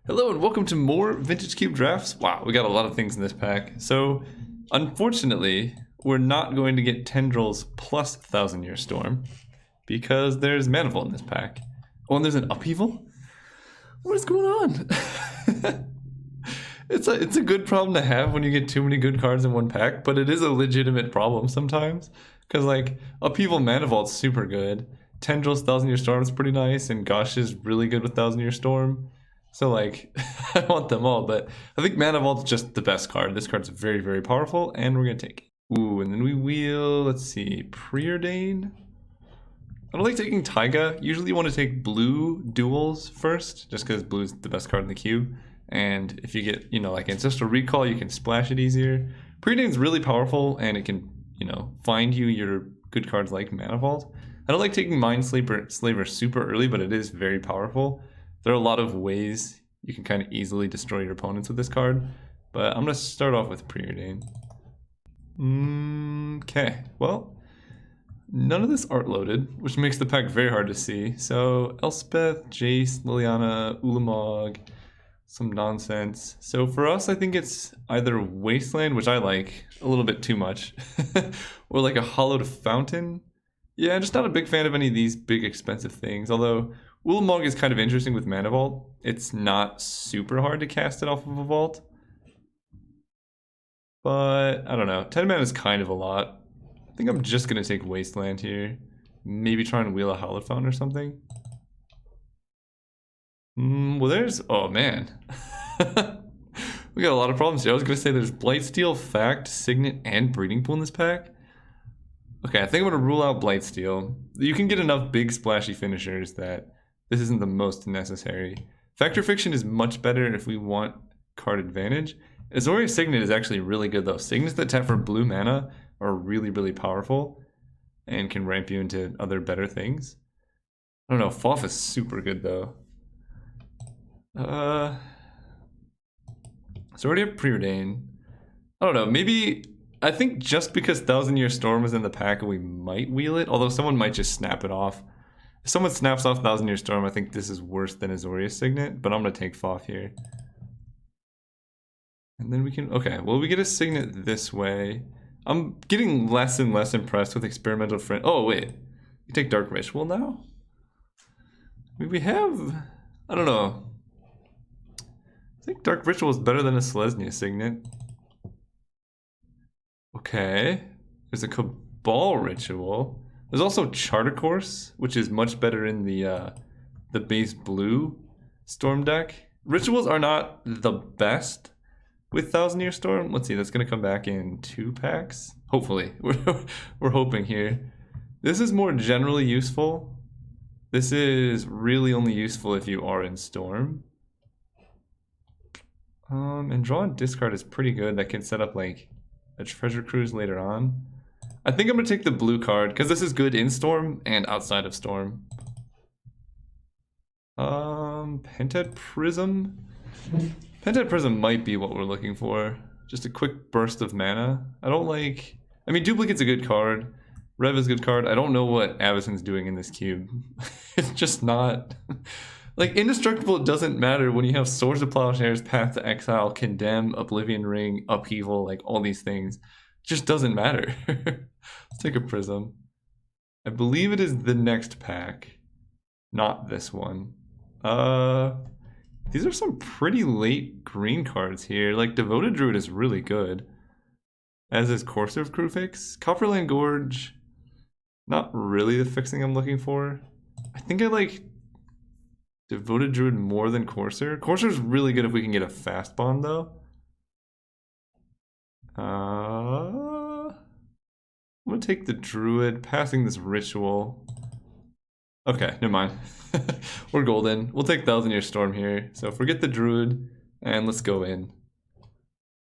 Hello and welcome to more Vintage Cube drafts. Wow, we got a lot of things in this pack. So, unfortunately, we're not going to get Tendrils plus Thousand Year Storm because there's Manifold in this pack. Oh, and there's an Upheaval? What is going on? It's a good problem to have when you get too many good cards in one pack, but it is a legitimate problem sometimes. Because, like, Upheaval Manifold's super good. Tendrils Thousand Year Storm is pretty nice, and Gosh is really good with Thousand Year Storm. So, like, I want them all, but I think Mana Vault's just the best card. This card's very, very powerful, and we're going to take it. Ooh, and then we wheel, let's see, Preordain. I don't like taking Taiga. Usually you want to take blue duels first, just because blue's the best card in the cube. And if you get, like Ancestral Recall, you can splash it easier. Preordain's really powerful, and it can, find you your good cards like Mana Vault. I don't like taking Slaver super early, but it is very powerful. There are a lot of ways you can kind of easily destroy your opponents with this card, but I'm going to start off with Preordain. Okay, well, none of this art loaded, which makes the pack very hard to see. So Elspeth, Jace, Liliana, Ulamog, some nonsense. So for us, I think it's either Wasteland, which I like a little bit too much, or like a Hollowed Fountain. Yeah, I'm just not a big fan of any of these big expensive things, although Ulamog is kind of interesting with Mana Vault. It's not super hard to cast it off of a vault. But, I don't know. 10 mana is kind of a lot. I think I'm just going to take Wasteland here. Maybe try and wheel a Hallowed Fountain or something. Well, there's... Oh, man. We got a lot of problems here. I was going to say there's Blightsteel, Fact, Signet, and Breeding Pool in this pack. Okay, I think I'm going to rule out Blightsteel. You can get enough big splashy finishers that this isn't the most necessary. Factor Fiction is much better if we want card advantage. Azorius Signet is actually really good though. Signets that tap for blue mana are really, really powerful and can ramp you into other better things. I don't know, Foff is super good though. So we already have Preordain. I don't know, maybe... I think just because Thousand Year Storm is in the pack, we might wheel it, although someone might just snap it off. If someone snaps off Thousand Year Storm, I think this is worse than Azorius Signet, but I'm going to take Foff here. And then we can... Okay, well, we get a Signet this way. I'm getting less and less impressed with Experimental Friend. Oh, wait. You take Dark Ritual now? I mean, we have... I don't know. I think Dark Ritual is better than a Selesnya Signet. Okay, there's a Cabal Ritual. There's also Charter Course, which is much better in the base blue Storm deck. Rituals are not the best with Thousand Year Storm. Let's see, that's going to come back in 2 packs. Hopefully, we're hoping here. This is more generally useful. This is really only useful if you are in Storm. And Draw and Discard is pretty good. That can set up like a Treasure Cruise later on. I think I'm going to take the blue card, because this is good in Storm and outside of Storm. Pentad Prism? Pentad Prism might be what we're looking for. Just a quick burst of mana. I don't like... I mean, Duplicate's a good card. Rev is a good card. I don't know what Avacyn's doing in this cube. It's just not... Like, Indestructible doesn't matter when you have Swords of Plowshares, Path to Exile, Condemn, Oblivion Ring, Upheaval, like all these things. It just doesn't matter. Let's take a Prism. I believe it is the next pack, not this one. These are some pretty late green cards here. Like, Devoted Druid is really good, as is Courser of Crufix. Copperland Gorge, not really the fixing I'm looking for. I think I like Devoted Druid more than Courser. Courser is really good if we can get a fast bond, though. I'm going to take the Druid, passing this Ritual. Okay, never mind. We're golden. We'll take Thousand Year Storm here. So forget the Druid, and let's go in.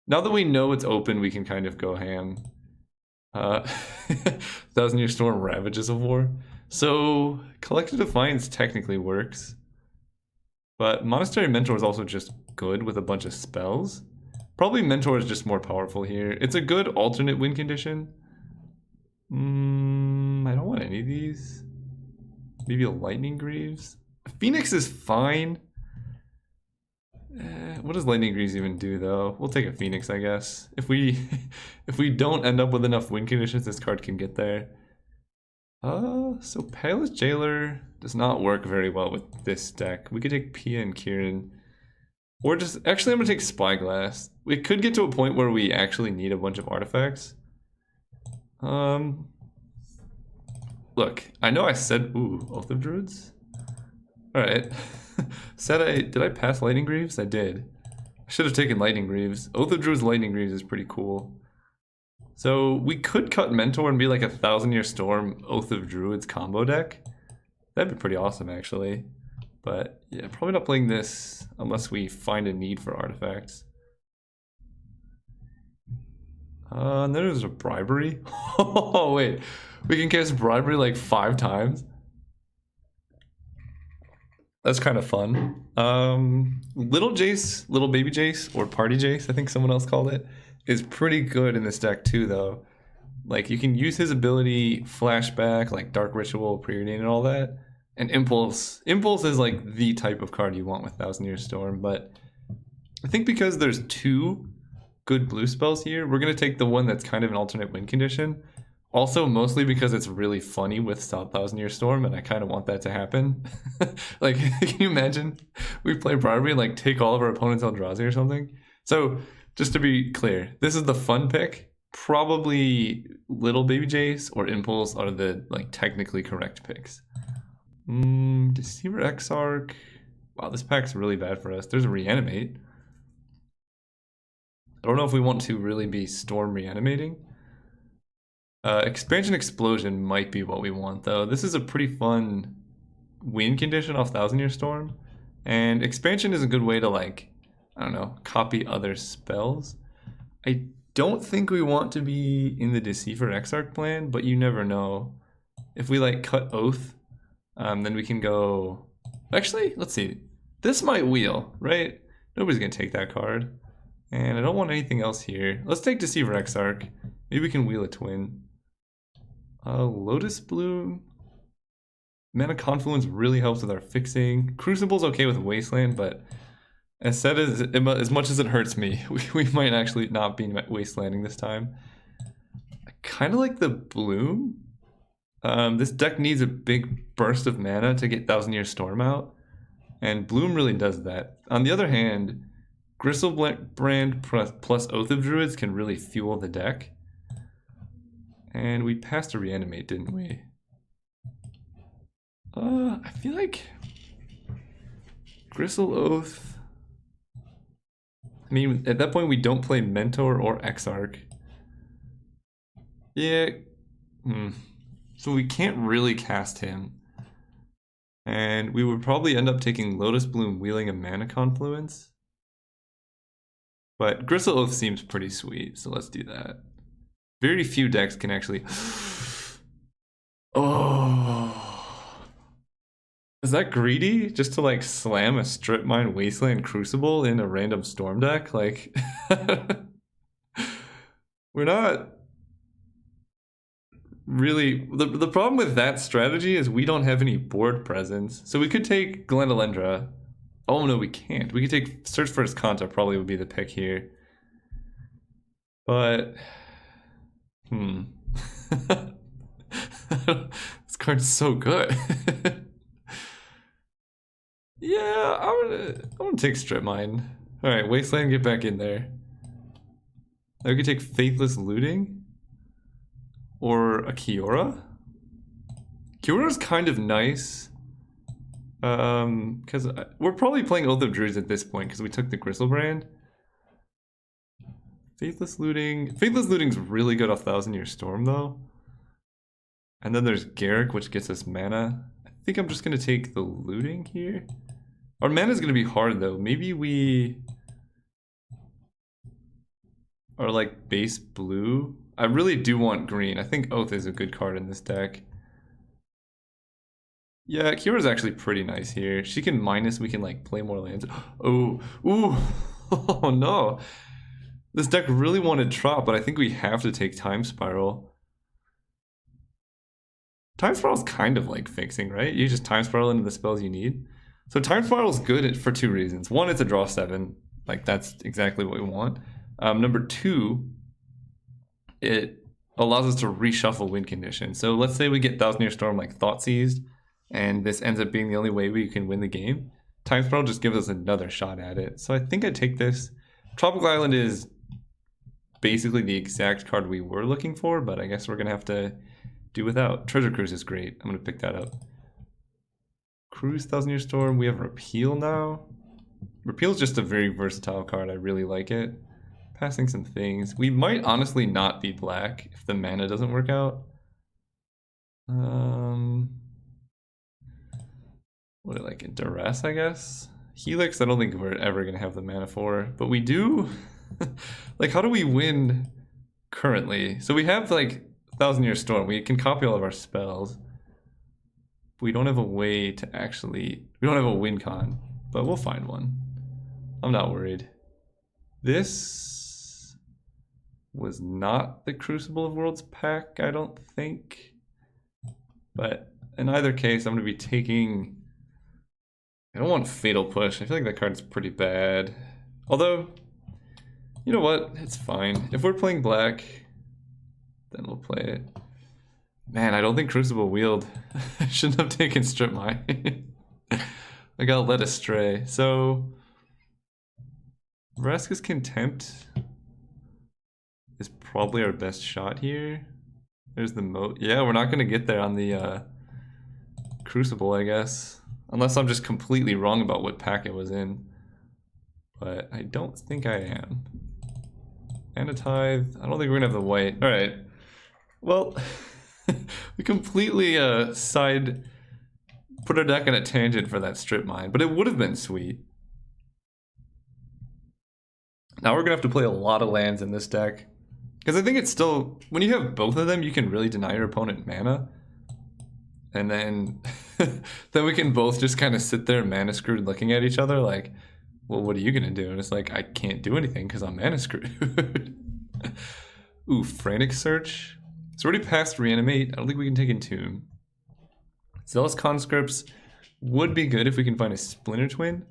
Now that we know it's open, we can kind of go ham. Thousand Year Storm Ravages of War. So Collective Defiance technically works. But Monastery Mentor is also just good with a bunch of spells. Probably Mentor is just more powerful here. It's a good alternate win condition. I don't want any of these. Maybe a Lightning Greaves. Phoenix is fine. what does Lightning Greaves even do though? We'll take a Phoenix, I guess. If we if we don't end up with enough win conditions, this card can get there. So Palace Jailer does not work very well with this deck. We could take Pia and Kieran. Or just, actually I'm gonna take Spyglass. We could get to a point where we actually need a bunch of artifacts. Look, I know I said, ooh, Oath of Druids? Alright. Did I pass Lightning Greaves? I did. I should have taken Lightning Greaves. Oath of Druids Lightning Greaves is pretty cool. So we could cut Mentor and be like a 1000-Year Storm Oath of Druids combo deck. That'd be pretty awesome actually. But yeah, probably not playing this unless we find a need for artifacts. And then there's a Bribery. Oh wait, we can cast Bribery like 5 times. That's kind of fun. Little Jace, Little Baby Jace, or Party Jace, I think someone else called it, is pretty good in this deck too though. Like you can use his ability Flashback, like Dark Ritual, Preordain and all that. And Impulse. Impulse is like the type of card you want with 1000-Year Storm, but I think because there's 2 good blue spells here, we're going to take the one that's kind of an alternate win condition. Also, mostly because it's really funny with 1000-Year Storm, and I kind of want that to happen. Like, can you imagine we play Bribery and like take all of our opponents Eldrazi or something? So, just to be clear, this is the fun pick. Probably Little Baby Jace or Impulse are the like technically correct picks. Deceiver Exarch. Wow, this pack's really bad for us. There's a Reanimate. I don't know if we want to really be Storm reanimating. Expansion Explosion might be what we want though. This is a pretty fun win condition off 1000-Year Storm. And Expansion is a good way to like, I don't know, copy other spells. I don't think we want to be in the Deceiver Exarch plan, but you never know. If we like cut Oath, then we can go... Actually, let's see. This might wheel, right? Nobody's going to take that card. And I don't want anything else here. Let's take Deceiver Exarch. Maybe we can wheel a twin. Lotus Bloom. Mana Confluence really helps with our fixing. Crucible's okay with Wasteland, but as much as it hurts me, we might actually not be Wastelanding this time. I kind of like the Bloom. This deck needs a big burst of mana to get 1000-Year Storm out, and Bloom really does that. On the other hand, Gristlebrand plus Oath of Druids can really fuel the deck. And we passed a Reanimate, didn't we? I feel like Gristle Oath. I mean, at that point we don't play Mentor or Exarch. Yeah. So we can't really cast him. And we would probably end up taking Lotus Bloom, wheeling a Mana Confluence. But Gristle Oath seems pretty sweet, so let's do that. Very few decks can actually... Oh... Is that greedy? Just to like slam a Strip Mine Wasteland Crucible in a random Storm deck? Like... We're not... Really... The problem with that strategy is we don't have any board presence. So we could take Glenalendra. Oh no, we can't. We could take Search for Escanta, probably would be the pick here. But... This card's so good. Yeah, I'm gonna take Strip Mine. Alright, Wasteland, get back in there. Now we could take Faithless Looting. Or a Kiora. Kiora's kind of nice. Because we're probably playing Oath of Druids at this point because we took the Gristlebrand. Faithless Looting. Faithless Looting's really good off 1000-Year Storm though. And then there's Garrick, which gets us mana. I think I'm just gonna take the Looting here. Our mana's gonna be hard though. Maybe we are like base blue. I really do want green. I think Oath is a good card in this deck. Yeah, Kira's actually pretty nice here. She can minus, we can like play more lands. Oh, ooh, oh no. This deck really wanted Trop, but I think we have to take Time Spiral. Time Spiral's kind of like fixing, right? You just Time Spiral into the spells you need. So Time Spiral's good for 2 reasons. One, it's a draw 7. Like, that's exactly what we want. Number 2, it allows us to reshuffle win conditions. So let's say we get Thousand Year Storm like Thought Seized, and this ends up being the only way we can win the game. Time Spiral just gives us another shot at it. So I think I'd take this. Tropical Island is basically the exact card we were looking for, but I guess we're going to have to do without. Treasure Cruise is great. I'm going to pick that up. Cruise, Thousand Year Storm. We have Repeal now. Repeal is just a very versatile card. I really like it. Passing some things. We might honestly not be black if the mana doesn't work out. What do I like? Duress, I guess? Helix, I don't think we're ever going to have the mana for. But we do... like, how do we win currently? So we have, like, Thousand Year Storm. We can copy all of our spells. We don't have a way to actually... We don't have a win con. But we'll find one. I'm not worried. This was not the Crucible of Worlds pack, I don't think. But in either case, I'm going to be taking... I don't want Fatal Push. I feel like that card's pretty bad. Although, you know what? It's fine. If we're playing black, then we'll play it. Man, I don't think Crucible Wield. I shouldn't have taken Strip Mine. I got led astray. So, Vraska's Contempt is probably our best shot here. There's the moat. Yeah, we're not going to get there on the Crucible, I guess. Unless I'm just completely wrong about what pack it was in. But I don't think I am. And a Tithe. I don't think we're going to have the white. Alright. Well, we completely put our deck on a tangent for that Strip Mine. But it would have been sweet. Now we're going to have to play a lot of lands in this deck. Because I think it's still... When you have both of them, you can really deny your opponent mana. And then... then we can both just kind of sit there mana screwed looking at each other like, well, what are you going to do? And it's like, I can't do anything because I'm mana screwed. Ooh, Frantic Search. It's already past Reanimate. I don't think we can take Entomb. Zealous Conscripts would be good if we can find a Splinter Twin.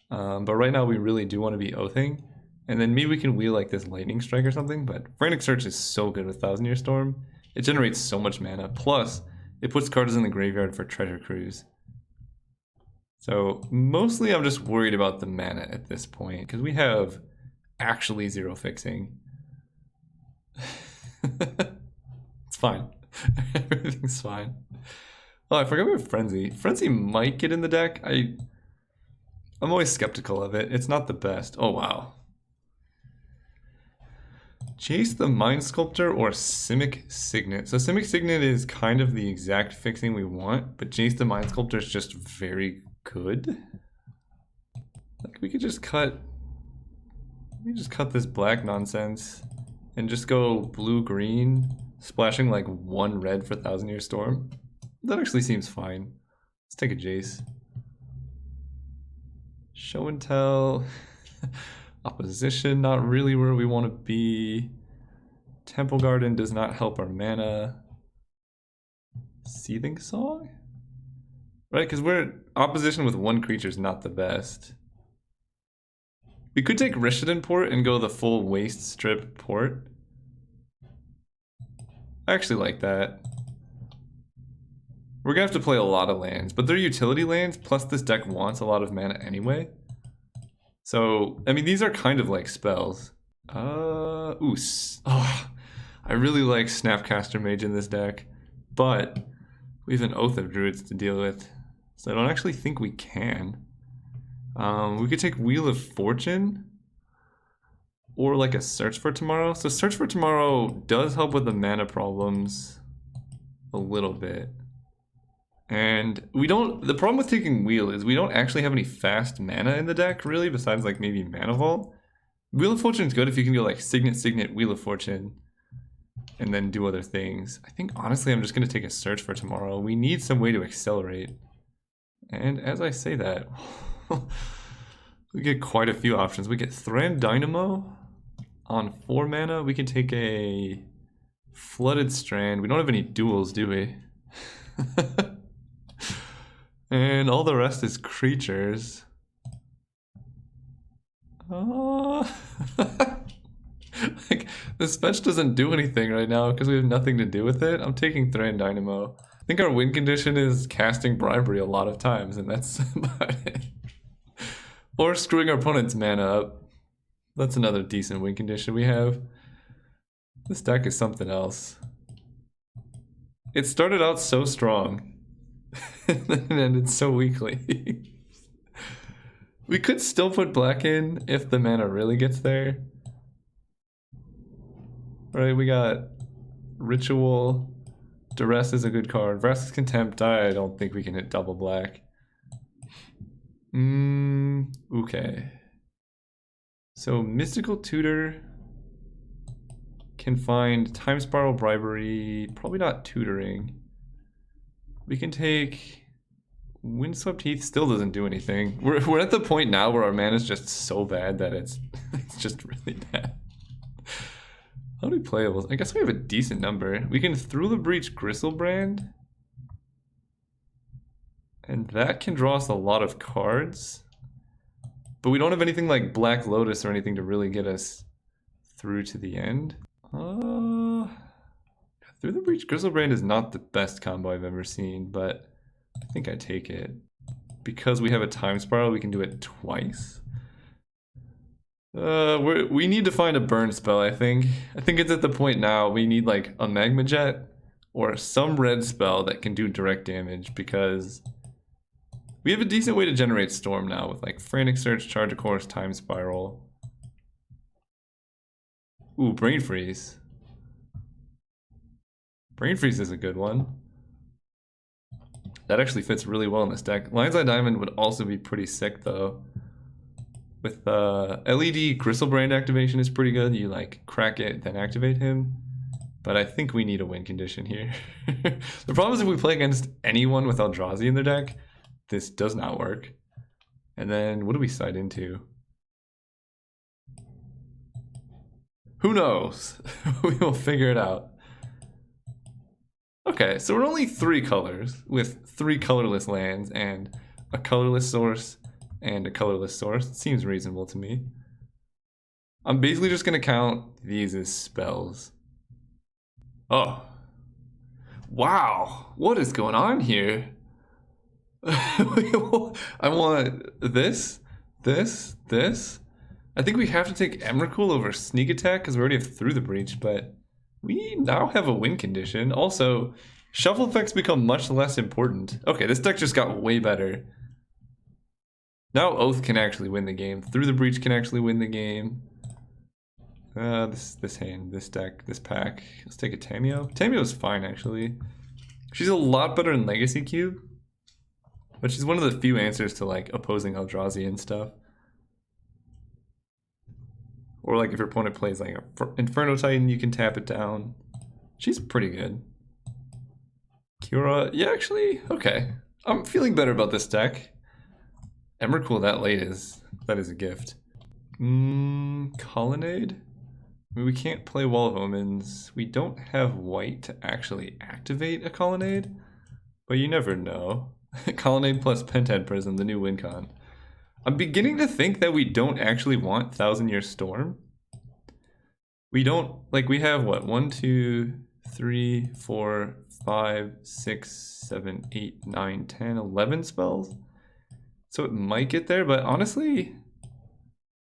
But right now we really do want to be Oathing. And then maybe we can wheel like this Lightning Strike or something. But Frantic Search is so good with Thousand Year Storm. It generates so much mana. Plus, it puts cards in the graveyard for Treasure Cruise. So mostly I'm just worried about the mana at this point. Because we have actually 0 fixing. It's fine. Everything's fine. Oh, I forgot we have Frenzy. Frenzy might get in the deck. I'm always skeptical of it. It's not the best. Oh, wow. Chase the Mind Sculptor or Simic Signet. So Simic Signet is kind of the exact fixing we want, but Chase the Mind Sculptor is just very good. Like we could just cut this black nonsense and just go blue-green, splashing like 1 red for Thousand Year Storm. That actually seems fine. Let's take a Jace. Show and Tell. Opposition, not really where we want to be. Temple Garden does not help our mana. Seething Song? Right, because we're opposition with 1 creature is not the best. We could take Rishadan Port and go the full Waste Strip Port. I actually like that. We're gonna have to play a lot of lands, but they're utility lands, plus this deck wants a lot of mana anyway. So, I mean, these are kind of like spells. I really like Snapcaster Mage in this deck, but we have an Oath of Druids to deal with, so I don't actually think we can. We could take Wheel of Fortune, or like a Search for Tomorrow. So Search for Tomorrow does help with the mana problems a little bit. And we don't, the problem with taking Wheel is we don't actually have any fast mana in the deck, really, besides like maybe Mana Vault. Wheel of Fortune is good if you can go like Signet, Signet, Wheel of Fortune, and then do other things. I think honestly I'm just going to take a Search for Tomorrow. We need some way to accelerate. And as I say that, we get quite a few options. We get Thran Dynamo on 4 mana. We can take a Flooded Strand. We don't have any duels, do we? And all the rest is creatures. Like, this fetch doesn't do anything right now because we have nothing to do with it. I'm taking Thran Dynamo. I think our win condition is casting Bribery a lot of times, and that's about it. Or screwing our opponent's mana up. That's another decent win condition we have. This deck is something else. It started out so strong, and then it ended so weakly. We could still put black in if the mana really gets there. Alright, we got Ritual. Duress is a good card. Vraska's Contempt, I don't think we can hit double black. Okay. So Mystical Tutor can find Time Spiral, Bribery, probably not Tutoring. We can take Windswept Heath, still doesn't do anything. We're at the point now where our mana is just so bad that it's just really bad. How many playables? I guess we have a decent number. We can Through the Breach Gristlebrand. And that can draw us a lot of cards. But we don't have anything like Black Lotus or anything to really get us through to the end. Through the Breach Gristlebrand is not the best combo I've ever seen, but I think I take it. Because we have a Time Spiral, we can do it twice. We need to find a burn spell, I think. I think it's at the point now we need like a Magma Jet or some red spell that can do direct damage, because we have a decent way to generate Storm now with like Frantic Search, Charge of Course, Time Spiral. Ooh, Brain Freeze. Brain Freeze is a good one. That actually fits really well in this deck. Lion's Eye Diamond would also be pretty sick though. With LED Gristlebrand activation is pretty good. You like crack it, then activate him. But I think we need a win condition here. The problem is if we play against anyone with Eldrazi in their deck, this does not work. And then what do we side into? Who knows? We will figure it out. Okay, so we're only 3 colors with 3 colorless lands and a colorless source and a colorless source. It seems reasonable to me. I'm basically just gonna count these as spells. Oh. Wow, what is going on here? I want this. I think we have to take Emrakul over Sneak Attack because we already have Through the Breach, but we now have a win condition. Also, shuffle effects become much less important. Okay, this deck just got way better. Now Oath can actually win the game. Through the Breach can actually win the game. This hand, this deck, this pack. Let's take a Tameo. Tameo's fine, actually. She's a lot better in Legacy Cube. But she's one of the few answers to, like, opposing Eldrazi and stuff. Or, like, if your opponent plays, like, an Inferno Titan, you can tap it down. She's pretty good. Cura, yeah, actually, okay. I'm feeling better about this deck. Emrakul that late that is a gift. Colonnade? I mean, we can't play Wall of Omens. We don't have white to actually activate a Colonnade, but you never know. Colonnade plus Pentad Prism, the new win con. I'm beginning to think that we don't actually want 1,000 Year Storm. We don't, like, we have what? 1, 2, 3, 4, 5, 6, 7, 8, 9, 10, 11 spells. So it might get there, but honestly,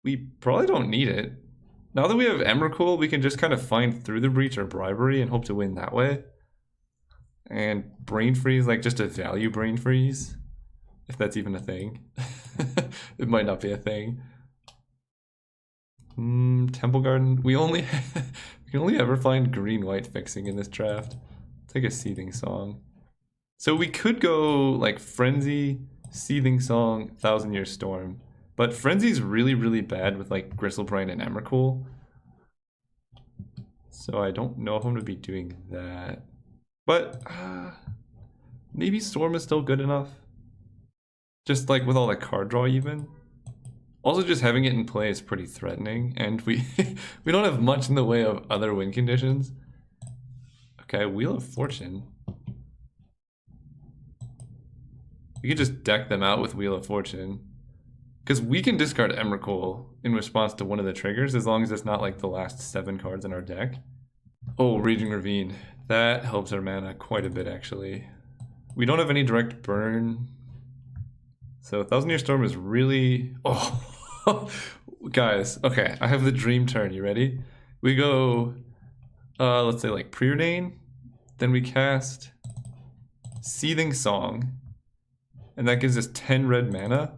we probably don't need it. Now that we have Emrakul, we can just kind of find Through the Breach or Bribery and hope to win that way. And Brain Freeze, like just a value Brain Freeze, if that's even a thing. It might not be a thing. Temple Garden, we can only ever find green-white fixing in this draft. Take a Seething Song. So we could go like Frenzy, Seething Song, 1,000 Year Storm. But Frenzy's really, really bad with like Gristlebrand and Emrakul. So I don't know if I'm going to be doing that. But maybe Storm is still good enough. Just like with all the card draw even. Also just having it in play is pretty threatening. And we don't have much in the way of other win conditions. Okay, Wheel of Fortune. We could just deck them out with Wheel of Fortune. Because we can discard Emrakul in response to one of the triggers, as long as it's not like the last 7 cards in our deck. Oh, Raging Ravine. That helps our mana quite a bit, actually. We don't have any direct burn. So Thousand Year Storm is really... Oh, guys. Okay, I have the dream turn. You ready? We go, let's say like Preordain. Then we cast Seething Song. And that gives us 10 red mana.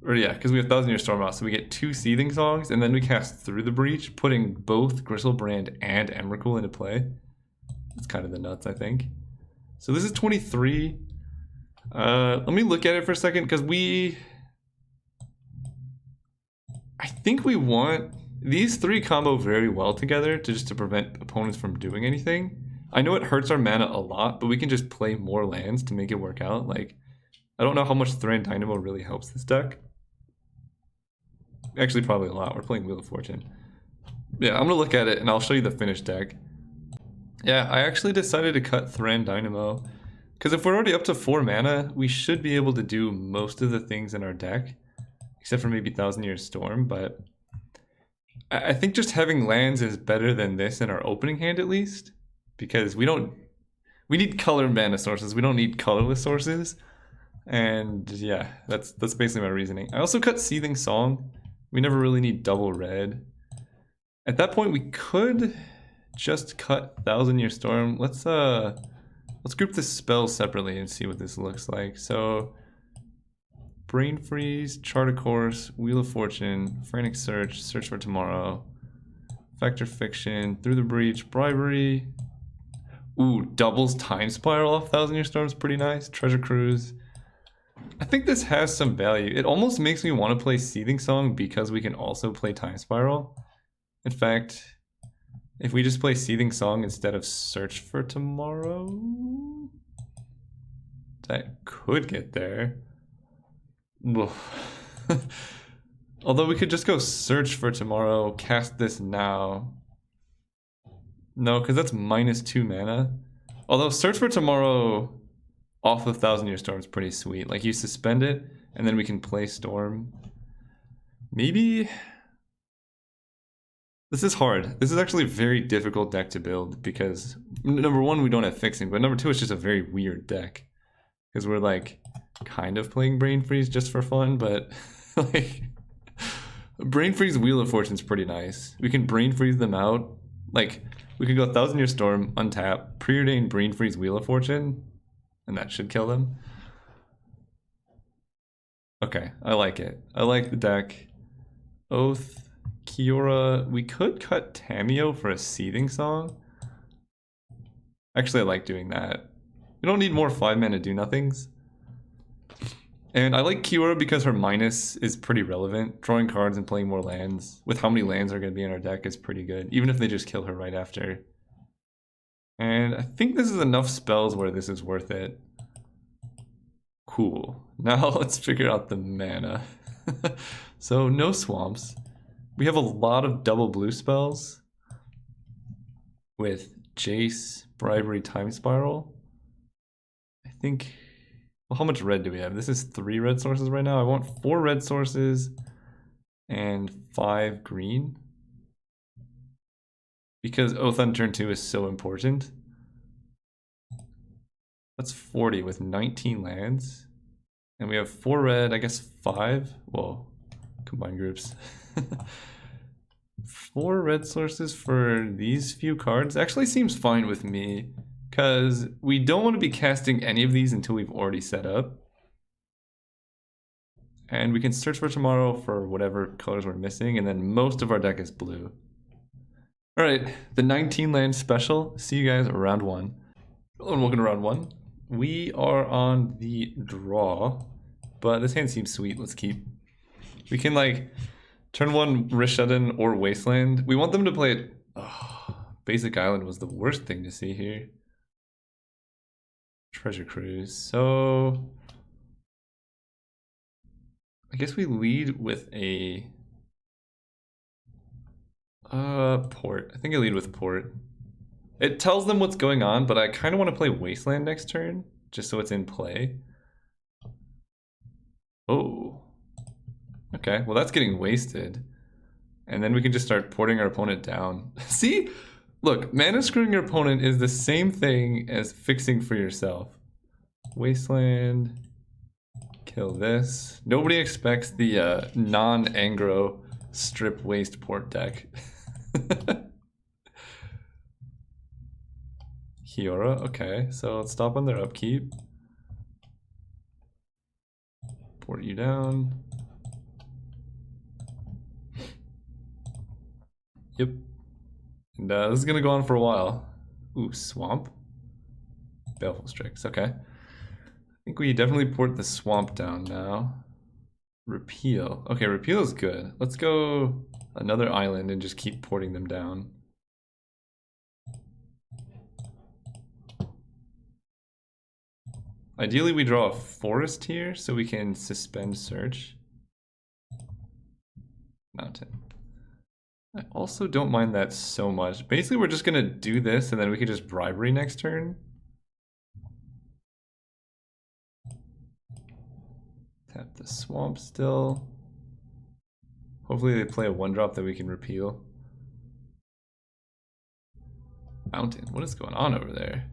Or yeah, because we have Thousand Year Storm out, so we get 2 Seething Songs, and then we cast Through the Breach, putting both Gristlebrand and Emrakul into play. It's kind of the nuts, I think. So this is 23. Let me look at it for a second, because I think we want... These 3 combo very well together to prevent opponents from doing anything. I know it hurts our mana a lot, but we can just play more lands to make it work out. Like, I don't know how much Thran Dynamo really helps this deck. Actually, probably a lot. We're playing Wheel of Fortune. Yeah, I'm gonna look at it and I'll show you the finished deck. Yeah, I actually decided to cut Thran Dynamo because if we're already up to 4 mana, we should be able to do most of the things in our deck, except for maybe Thousand Year Storm. But I think just having lands is better than this in our opening hand, at least, because we need color mana sources. We don't need colorless sources. And yeah, that's basically my reasoning. I also cut Seething Song. We never really need double red. At that point, we could just cut Thousand Year Storm. Let's group the spells separately and see what this looks like. So, Brain Freeze, Chart a Course, Wheel of Fortune, Frantic Search, Search for Tomorrow, Factor Fiction, Through the Breach, Bribery. Ooh, doubles Time Spiral off Thousand Year Storm is pretty nice. Treasure Cruise. I think this has some value. It almost makes me want to play Seething Song because we can also play Time Spiral. In fact, if we just play Seething Song instead of Search for Tomorrow, that could get there. Although we could just go Search for Tomorrow, cast this now. No, because that's -2 mana. Although Search for Tomorrow off of Thousand Year Storm is pretty sweet. Like, you suspend it, and then we can play Storm. Maybe... This is hard. This is actually a very difficult deck to build, because number 1, we don't have fixing, but number 2, it's just a very weird deck. Because we're, like, kind of playing Brain Freeze just for fun, but, like... Brain Freeze Wheel of Fortune's pretty nice. We can Brain Freeze them out. Like, we could go Thousand Year Storm, untap, Preordain Brain Freeze Wheel of Fortune, and that should kill them. Okay, I like it. I like the deck. Oath, Kiora. We could cut Tameo for a Seething Song. Actually, I like doing that. We don't need more 5-mana do-nothings. And I like Kiora because her minus is pretty relevant. Drawing cards and playing more lands with how many lands are going to be in our deck is pretty good, even if they just kill her right after. And I think this is enough spells where this is worth it. Cool. Now let's figure out the mana. So no swamps. We have a lot of double blue spells with Jace, Bribery, Time Spiral. I think... Well, how much red do we have? This is 3 red sources right now. I want 4 red sources and 5 green. Because Oath on turn 2 is so important. That's 40 with 19 lands. And we have 4 red, I guess 5. Whoa, combined groups. 4 red sources for these few cards actually seems fine with me. Because we don't want to be casting any of these until we've already set up. And we can Search for Tomorrow for whatever colors we're missing, and then most of our deck is blue. Alright, the 19 land special. See you guys round 1. Hello and welcome to round 1. We are on the draw, but this hand seems sweet. Let's keep. We can, like, turn 1 Rishadan or Wasteland. We want them to play it. Oh, Basic Island was the worst thing to see here. Treasure Cruise. So I guess we lead with a port. I think I lead with port. It tells them what's going on, but I kind of want to play Wasteland next turn, just so it's in play. Oh. Okay, well that's getting wasted. And then we can just start porting our opponent down. See? Look, mana screwing your opponent is the same thing as fixing for yourself. Wasteland. Kill this. Nobody expects the non-aggro strip waste port deck. Hiora, okay. So let's stop on their upkeep. Port you down. Yep. And this is gonna go on for a while. Ooh, Swamp. Baleful Strix, okay. I think we definitely port the Swamp down now. Repeal. Okay, Repeal is good. Let's go another island and just keep porting them down. Ideally, we draw a forest here so we can suspend search. Mountain. I also don't mind that so much. Basically, we're just gonna do this and then we can just bribery next turn. Tap the swamp still. Hopefully they play a 1-drop that we can repeal. Mountain, what is going on over there?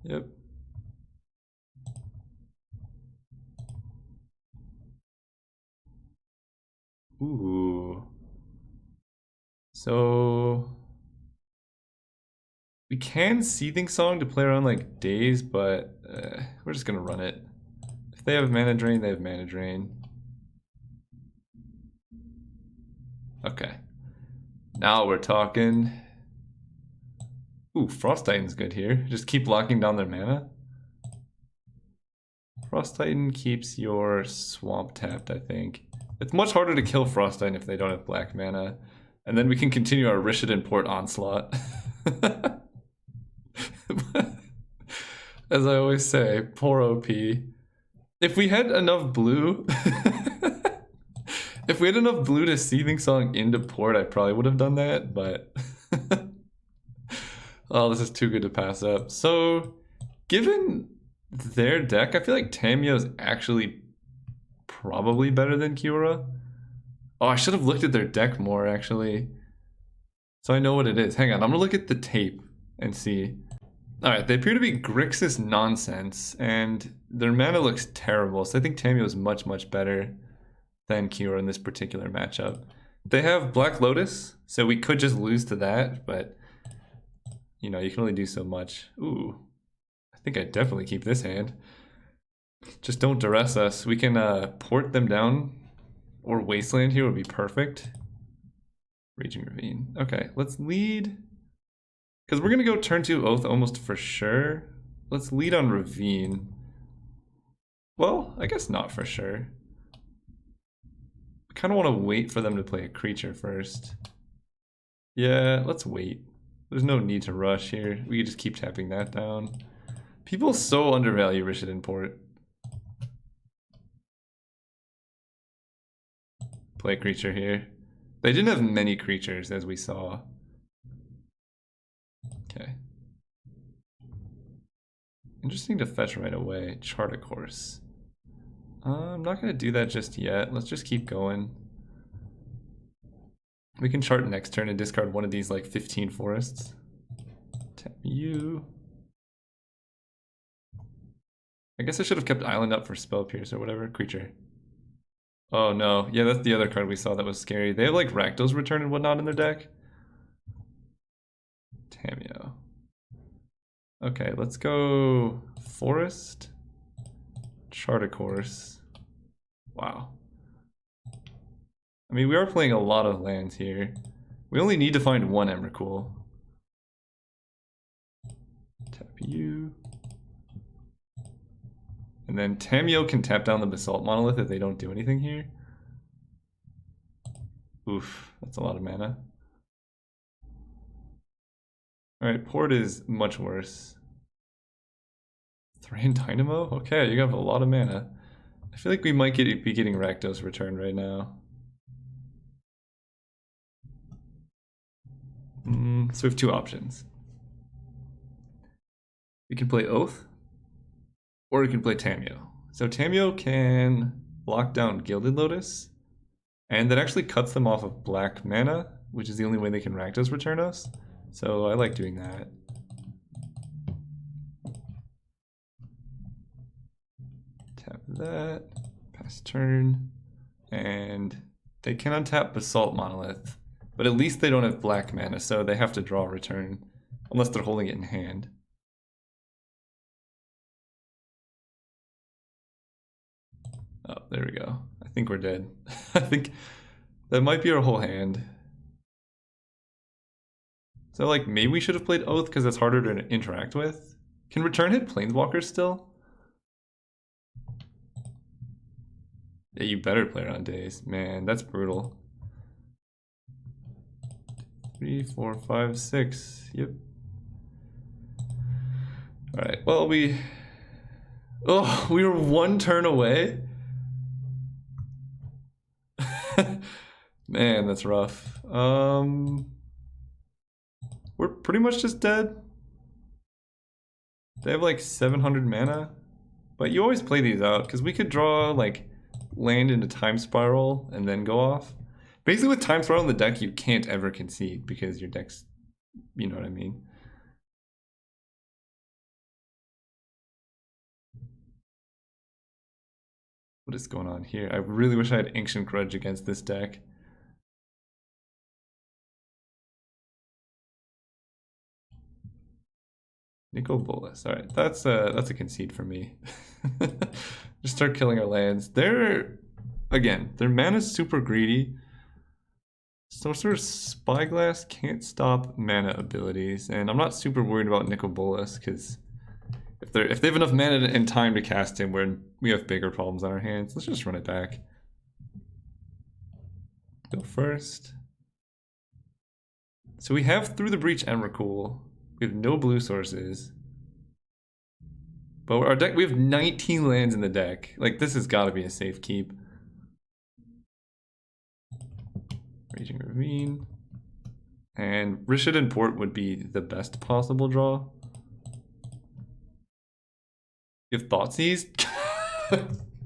Yep. Ooh. So we can Seething Song to play around like Daze, but we're just gonna run it. If they have Mana Drain, they have Mana Drain. Okay. Now we're talking. Ooh, Frost Titan's good here. Just keep locking down their mana. Frost Titan keeps your swamp tapped, I think. It's much harder to kill Frost Titan if they don't have black mana. And then we can continue our Rishadan Port onslaught. As I always say, poor OP. If we had enough blue... if we had enough blue to Seething Song into port, I probably would have done that, but... oh, this is too good to pass up. So, given their deck, I feel like Tamiyo is actually probably better than Kiora. Oh, I should have looked at their deck more, actually. So I know what it is. Hang on, I'm gonna look at the tape and see. Alright, they appear to be Grixis nonsense, and their mana looks terrible, so I think Tamiyo is much, much better than Kiora in this particular matchup. They have Black Lotus, so we could just lose to that, but you know, you can only do so much. Ooh, I think I definitely keep this hand. Just don't duress us. We can port them down, or Wasteland here would be perfect. Raging Ravine. Okay, let's lead. Because we're going to go turn 2 Oath almost for sure. Let's lead on Ravine. Well, I guess not for sure. I kind of want to wait for them to play a creature first. Yeah, let's wait. There's no need to rush here. We can just keep tapping that down. People so undervalue Rishadan Port. Play a creature here. They didn't have many creatures, as we saw. Okay. Interesting to fetch right away. Chart a course. I'm not going to do that just yet. Let's just keep going. We can chart next turn and discard one of these like 15 forests. Tap you. I guess I should have kept Island up for Spell Pierce or whatever. Creature. Oh no. Yeah, that's the other card we saw that was scary. They have like Rakdos Return and whatnot in their deck. Tamiyo. Okay, let's go Forest. Chart a course. Wow. I mean, we are playing a lot of lands here. We only need to find one Emrakul. Tap you. And then Tamiyo can tap down the Basalt Monolith if they don't do anything here. Oof, that's a lot of mana. Alright, Port is much worse. Thrain Dynamo? Okay, you have a lot of mana. I feel like we might be getting Rakdos Return right now. So we have two options. We can play Oath, or we can play Tamiyo. So Tamiyo can... lock down Gilded Lotus, and that actually cuts them off of black mana, which is the only way they can Rakdos return us. So I like doing that. Tap that, pass turn, and they can untap Basalt Monolith, but at least they don't have black mana, so they have to draw a return, unless they're holding it in hand. Oh, there we go. I think we're dead. I think that might be our whole hand. So like maybe we should have played Oath because it's harder to interact with. Can return hit Planeswalkers still? Yeah, you better play it on days. Man, that's brutal. 3, 4, 5, 6. Yep. Alright, well we were one turn away. Man, that's rough. We're pretty much just dead. They have like 700 mana. But you always play these out, because we could draw like land into Time Spiral and then go off. Basically with Time Spiral in the deck, you can't ever concede because your deck's, you know what I mean. What is going on here? I really wish I had Ancient Grudge against this deck. Nicol Bolas. Alright, that's a concede for me. Just start killing our lands. They're, again, their mana's super greedy. Sorcerer's Spyglass can't stop mana abilities, and I'm not super worried about Nicol Bolas because if they have enough mana and time to cast him, we have bigger problems on our hands. Let's just run it back. Go first. So we have Through the Breach Emrakul. We have no blue sources. But our deck, we have 19 lands in the deck. Like, this has got to be a safe keep. Raging Ravine. And Rishadan Port would be the best possible draw. You have Thoughtseize?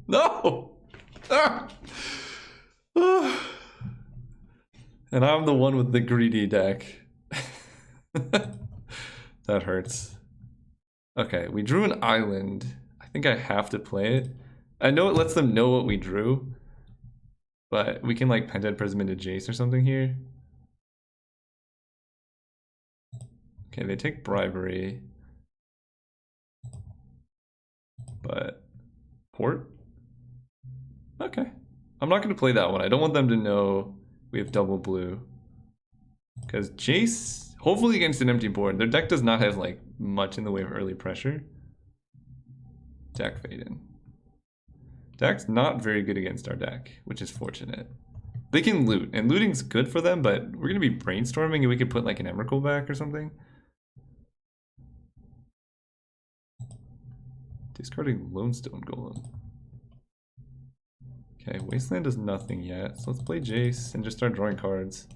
No! Ah! Ah! And I'm the one with the greedy deck. That hurts. Okay, we drew an island. I think I have to play it. I know it lets them know what we drew, but we can like Pentad Prism into Jace or something here. Okay, they take Bribery. But Port? Okay. I'm not going to play that one. I don't want them to know we have double blue. Because Jace, hopefully against an empty board, their deck does not have like much in the way of early pressure. Deck fade in. Deck's not very good against our deck, which is fortunate. They can loot, and looting's good for them, but we're going to be brainstorming and we could put like an Emrakul back or something. Discarding Lonestone Golem. Okay, Wasteland does nothing yet, so let's play Jace and just start drawing cards.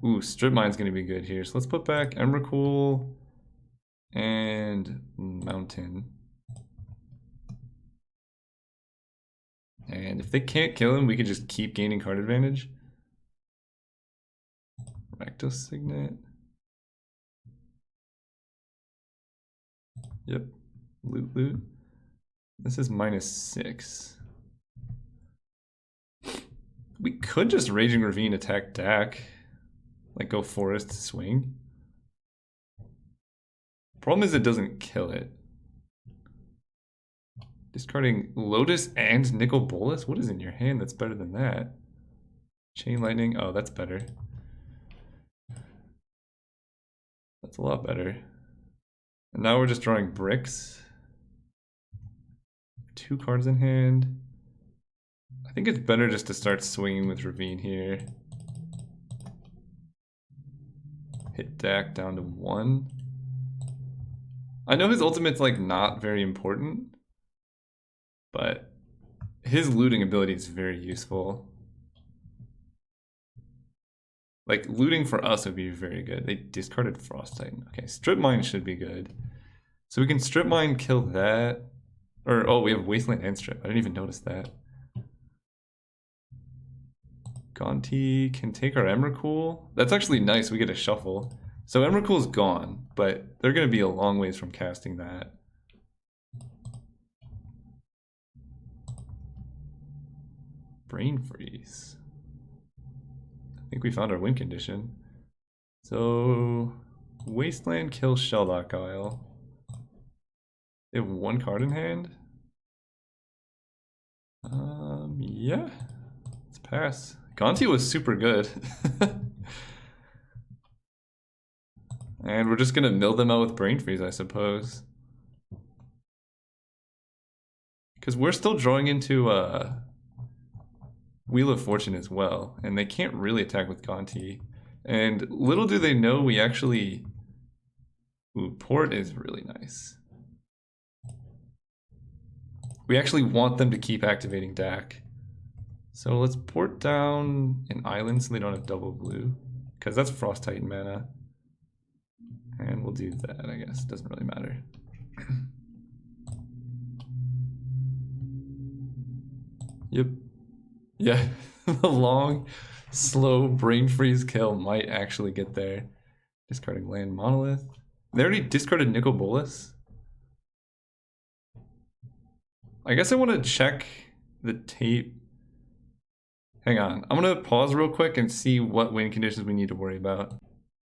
Ooh, Strip Mine's gonna be good here, so let's put back Emrakul and Mountain. And if they can't kill him, we can just keep gaining card advantage. Rakdos Signet. Yep, loot. This is -6. We could just Raging Ravine attack Dak. Like go Forest swing. Problem is it doesn't kill it. Discarding Lotus and Nicol Bolas? What is in your hand that's better than that? Chain Lightning? Oh, that's better. That's a lot better. And now we're just drawing bricks. 2 cards in hand. I think it's better just to start swinging with Ravine here. Hit Dak down to 1. I know his ultimate's like not very important, but his looting ability is very useful. Like, looting for us would be very good. They discarded Frost Titan. Okay, Strip Mine should be good. So we can Strip Mine, kill that. Or, oh, we have Wasteland and Strip. I didn't even notice that. Gonti can take our Emrakul. That's actually nice. We get a shuffle. So Emrakul's gone, but they're going to be a long ways from casting that. Brain Freeze. I think we found our win condition. So Wasteland kills Shelldock Isle. They have one card in hand. Yeah. Let's pass. Gonti was super good. And we're just gonna mill them out with Brain Freeze, I suppose. Because we're still drawing into Wheel of Fortune as well, and they can't really attack with Gonti. And little do they know we actually... Ooh, Port is really nice. We actually want them to keep activating DAC. So let's port down an island so they don't have double blue, because that's Frost Titan mana. And we'll do that, I guess. Doesn't really matter. Yep. Yeah, the long, slow Brain Freeze kill might actually get there. Discarding land Monolith. They already discarded Nicol Bolas. I guess I want to check the tape. Hang on. I'm going to pause real quick and see what win conditions we need to worry about.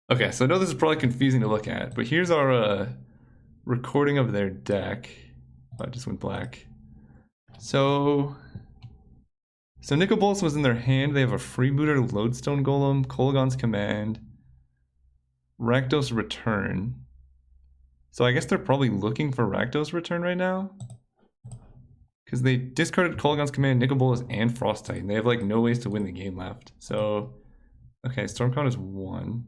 Okay, so I know this is probably confusing to look at, but here's our recording of their deck. Oh, I just went black. So Nicol Bolas was in their hand. They have a Freebooter, Lodestone Golem, Kolaghan's Command, Rakdos Return. So I guess they're probably looking for Rakdos Return right now. Because they discarded Kolaghan's Command, Nicol Bolas, and Frost Titan. They have like no ways to win the game left. So, okay, Stormcrown is 1.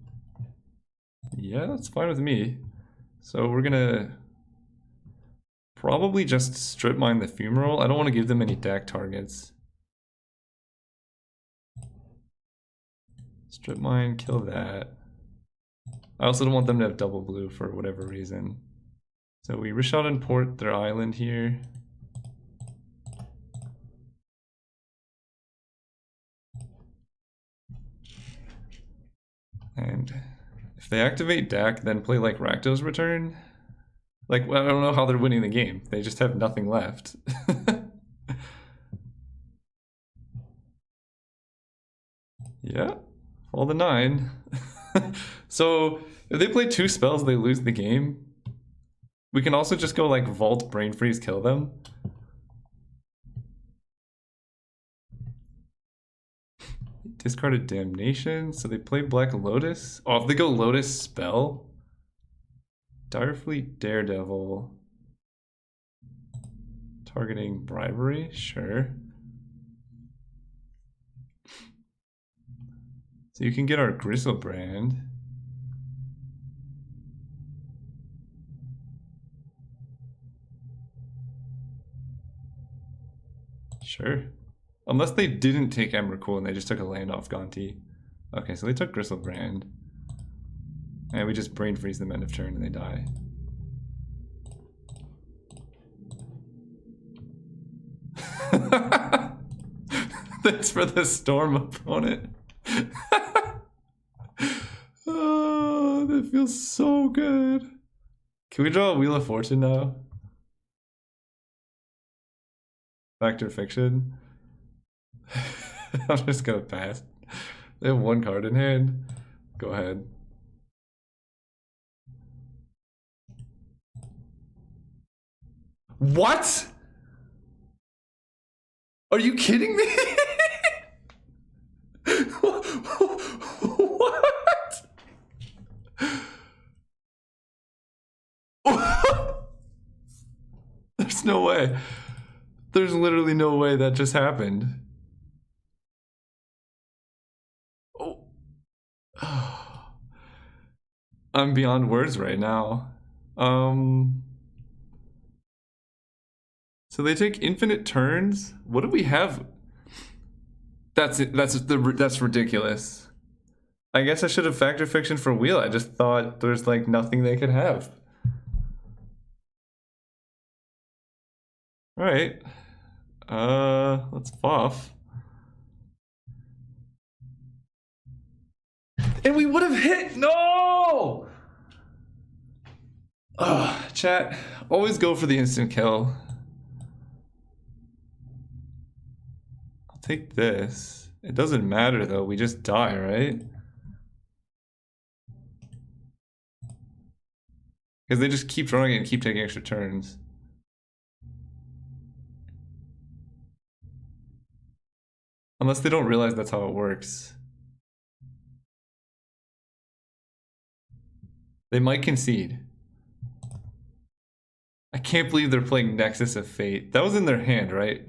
Yeah, that's fine with me. So we're gonna probably just strip mine the Fumarole. I don't want to give them any DAC targets. Strip mine, kill that. I also don't want them to have double blue for whatever reason. So we Rishad and port their island here. And if they activate DAC, then play like Rakdos Return, like, well, I don't know how they're winning the game. They just have nothing left. Yeah, roll the 9. So if they play 2 spells, they lose the game. We can also just go like Vault, Brain Freeze, kill them. Discarded Damnation, so they play Black Lotus. Oh, if they go Lotus Spell. Direfleet Daredevil. Targeting Bribery, sure. So you can get our Griselbrand. Sure. Unless they didn't take Emrakul and they just took a land off Gonti. Okay, so they took Griselbrand. And we just Brain Freeze them end of turn and they die. Thanks for the Storm opponent. Oh, that feels so good. Can we draw a Wheel of Fortune now? Fact or Fiction? I'm just gonna pass. They have 1 card in hand. Go ahead. What? Are you kidding me? What? There's no way. There's literally no way that just happened. Oh. I'm beyond words right now. So they take infinite turns. What do we have? That's it. That's ridiculous. I guess I should have Fact or Fiction for Wheel. I just thought there's like nothing they could have. Alright. Let's buff. And we would have hit. No! Ugh, chat, always go for the instant kill. I'll take this. It doesn't matter though, we just die, right? Because they just keep throwing it and keep taking extra turns. Unless they don't realize that's how it works. They might concede. I can't believe they're playing Nexus of Fate. That was in their hand, right?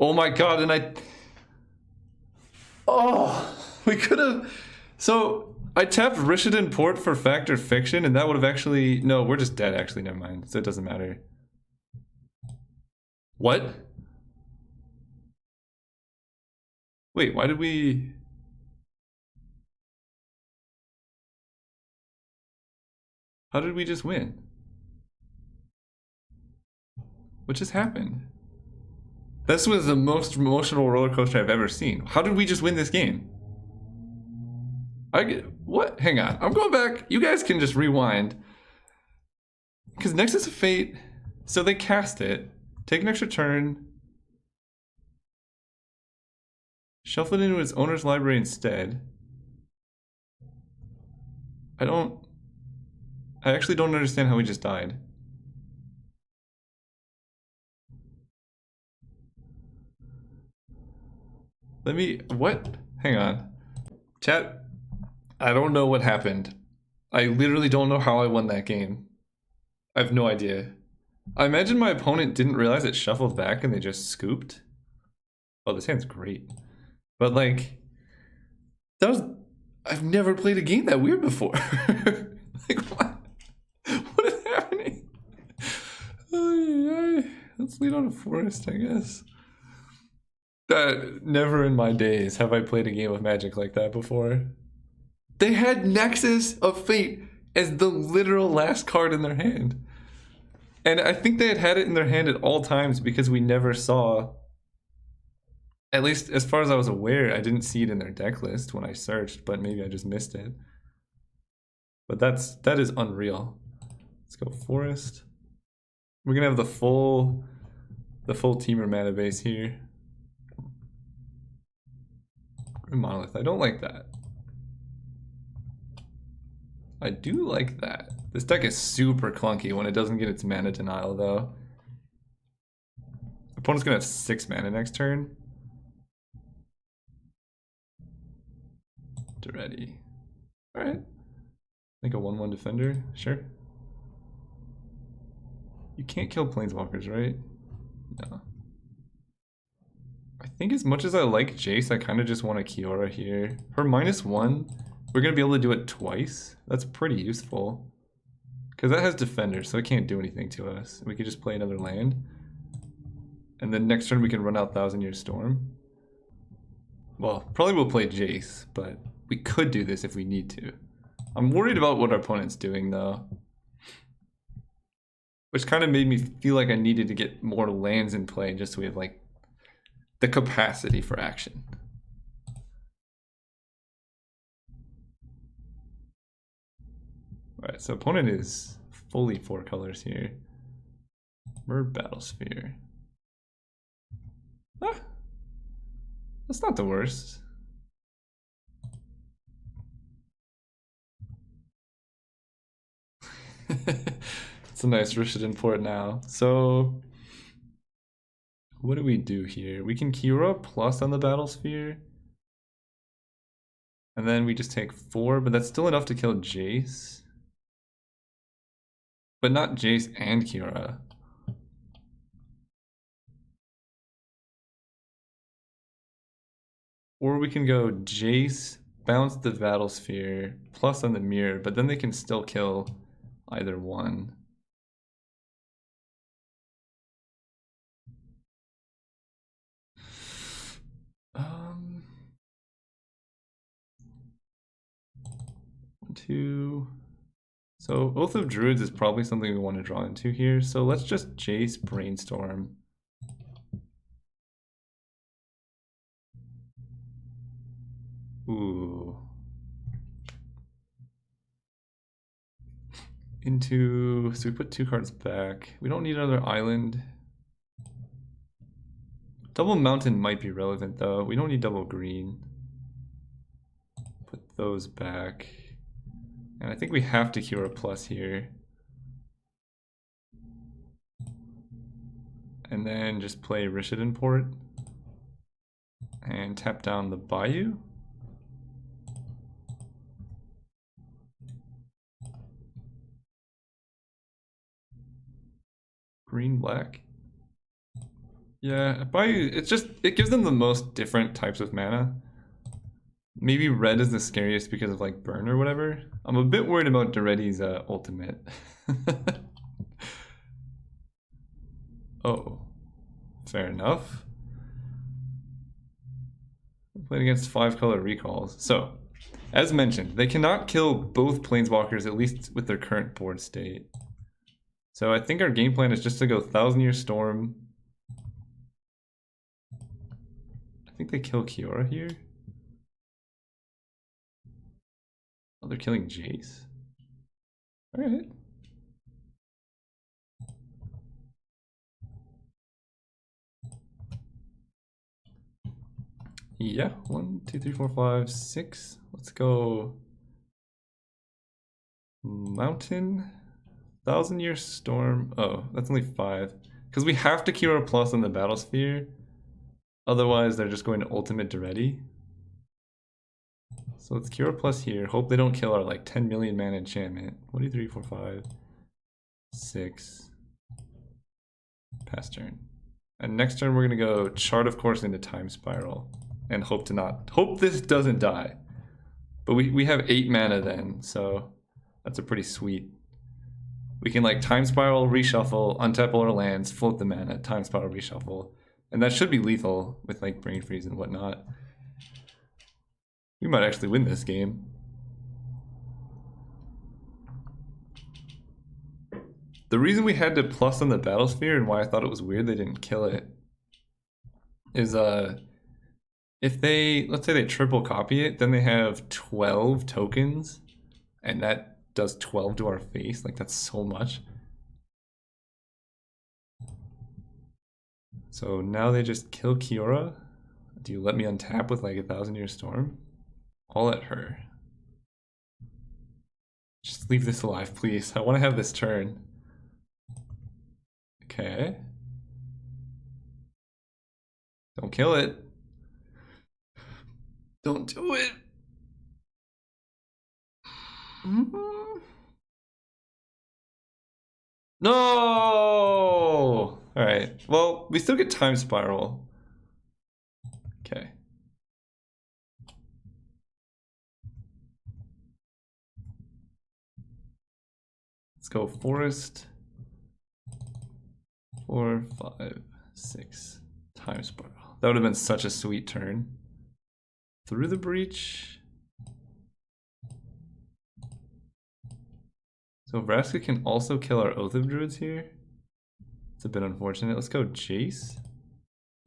Oh my god, and I... Oh, we could have... So, I tapped Rishadan Port for Fact or Fiction, and that would have actually... No, we're just dead, actually, never mind. So it doesn't matter. What? Wait, why did we... How did we just win? What just happened? This was the most emotional roller coaster I've ever seen. How did we just win this game? What? Hang on. I'm going back. You guys can just rewind. Because Nexus of Fate... So they cast it. Take an extra turn. Shuffle it into its owner's library instead. I actually don't understand how we just died. What? Hang on. Chat, I don't know what happened. I literally don't know how I won that game. I have no idea. I imagine my opponent didn't realize it shuffled back and they just scooped. Oh, this hand's great. But like, I've never played a game that weird before. Like, what? What is happening? Let's lead on a forest, I guess. Never in my days have I played a game of Magic like that before. They had Nexus of Fate as the literal last card in their hand. And I think they had it in their hand at all times because we never saw, at least as far as I was aware, I didn't see it in their deck list when I searched, but maybe I just missed it. But that is unreal. Let's go Forest. We're gonna have the full teamer mana base here. Monolith, I don't like that. I do like that. This deck is super clunky when it doesn't get its mana denial though. Opponent's gonna have 6 mana next turn. Ready. Alright. Make a 1/1 defender, sure. You can't kill planeswalkers, right? No. I think as much as I like Jace, I kind of just want a Kiora here. For -1, we're going to be able to do it twice. That's pretty useful. Because that has defender, so it can't do anything to us. We could just play another land. And then next turn we can run out Thousand Year Storm. Well, probably we'll play Jace, but we could do this if we need to. I'm worried about what our opponent's doing though. Which kind of made me feel like I needed to get more lands in play just so we have like the capacity for action. Alright, so opponent is fully 4 colors here. Bird Battlesphere. Ah, that's not the worst. It's a nice Rishadan port now. So what do we do here? We can Kiora plus on the Battlesphere. And then we just take 4, but that's still enough to kill Jace. But not Jace and Kiora. Or we can go Jace, bounce the Battlesphere, plus on the mirror, but then they can still kill either one. into... So Oath of Druids is probably something we want to draw into here. So let's just Jace Brainstorm. Ooh. Into... So we put 2 cards back. We don't need another island. Double Mountain might be relevant though. We don't need double green. Put those back. And I think we have to Cure a plus here. And then just play Rishadan Port. And tap down the Bayou. Green, black. Yeah, Bayou, it gives them the most different types of mana. Maybe red is the scariest because of like burn or whatever. I'm a bit worried about Duretti's ultimate. Oh, fair enough. We're playing against 5-color recalls. So, as mentioned, they cannot kill both planeswalkers, at least with their current board state. So I think our game plan is just to go Thousand Year Storm. I think they kill Kiora here. Oh, they're killing Jace. Alright. Yeah, 1, 2, 3, 4, 5, 6. Let's go Mountain, Thousand Year Storm. Oh, that's only 5. Because we have to Cure a plus on the Battlesphere. Otherwise, they're just going to Ultimate Duretti. So let's Cure a plus here. Hope they don't kill our like 10 million mana enchantment. 1, 2, 3, 4, 5, 6. Pass turn. And next turn we're gonna go Chart of Course into Time Spiral. And hope this doesn't die. But we have 8 mana then, so that's a pretty sweet. We can like Time Spiral, reshuffle, untap all our lands, float the mana, Time Spiral, reshuffle. And that should be lethal with like Brain Freeze and whatnot. We might actually win this game. The reason we had to plus on the Battlesphere and why I thought it was weird they didn't kill it is if they, let's say they triple copy it, then they have 12 tokens and that does 12 to our face. Like that's so much. So now they just kill Kiora. Do you let me untap with like a Thousand Year Storm? I'll let her. Just leave this alive, please. I want to have this turn. Okay. Don't kill it. Don't do it. No! Alright, well, we still get Time Spiral. Okay. Let's go Forest. 4, 5, 6. Time Spiral. That would have been such a sweet turn. Through the Breach. So Vraska can also kill our Oath of Druids here. It's a bit unfortunate. Let's go Jace.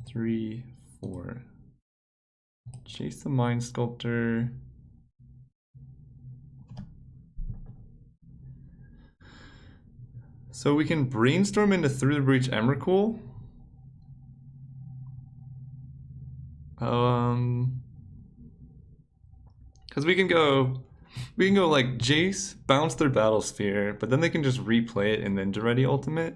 3, 4. Jace the Mind Sculptor. So we can brainstorm into Through the Breach Emrakul. Because we can go like Jace, bounce their Battlesphere, but then they can just replay it and then Duretti Ultimate.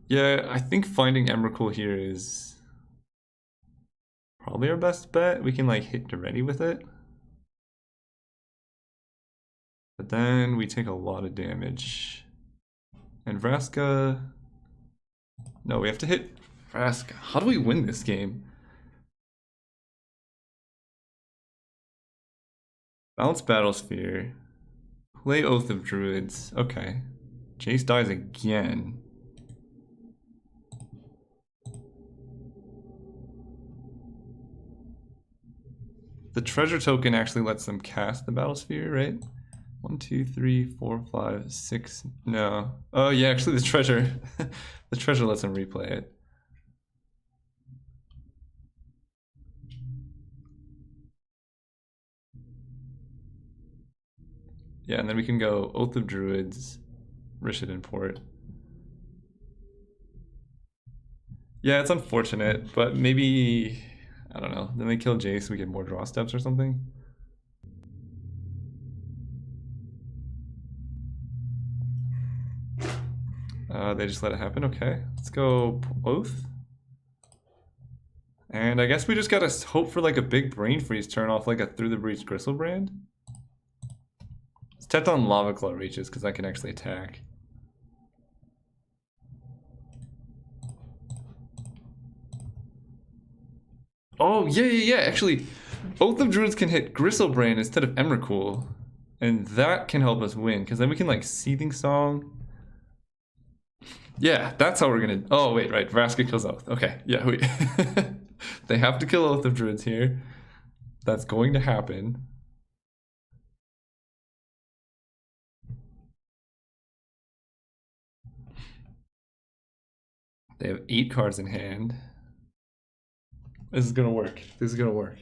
Yeah, I think finding Emrakul here is probably our best bet. We can like hit Duretti with it. But then we take a lot of damage. And Vraska... No, we have to hit Vraska. How do we win this game? Bounce Battlesphere. Play Oath of Druids. Okay. Jace dies again. the treasure token actually lets them cast the battle sphere, right? 1, 2, 3, 4, 5, 6. No. Oh yeah, actually the treasure, the treasure lets them replay it. Yeah, and then we can go Oath of Druids, Rishadan Port. Yeah, it's unfortunate, but maybe, I don't know, then they kill Jace, we get more draw steps or something. They just let it happen, okay. Let's go Oath. And I guess we just gotta hope for like a big brain freeze turn off like a Through the Breach Gristlebrand. Let's tap on Lava Claw reaches because I can actually attack. Oh, yeah. Actually, Oath of Druids can hit Gristlebrand instead of Emrakul. And that can help us win, because then we can like Seething Song. Yeah, that's how we're gonna... Oh, wait, right. Vraska kills Oath. Okay, yeah, wait. They have to kill Oath of Druids here. That's going to happen. They have 8 cards in hand. This is gonna work. This is gonna work.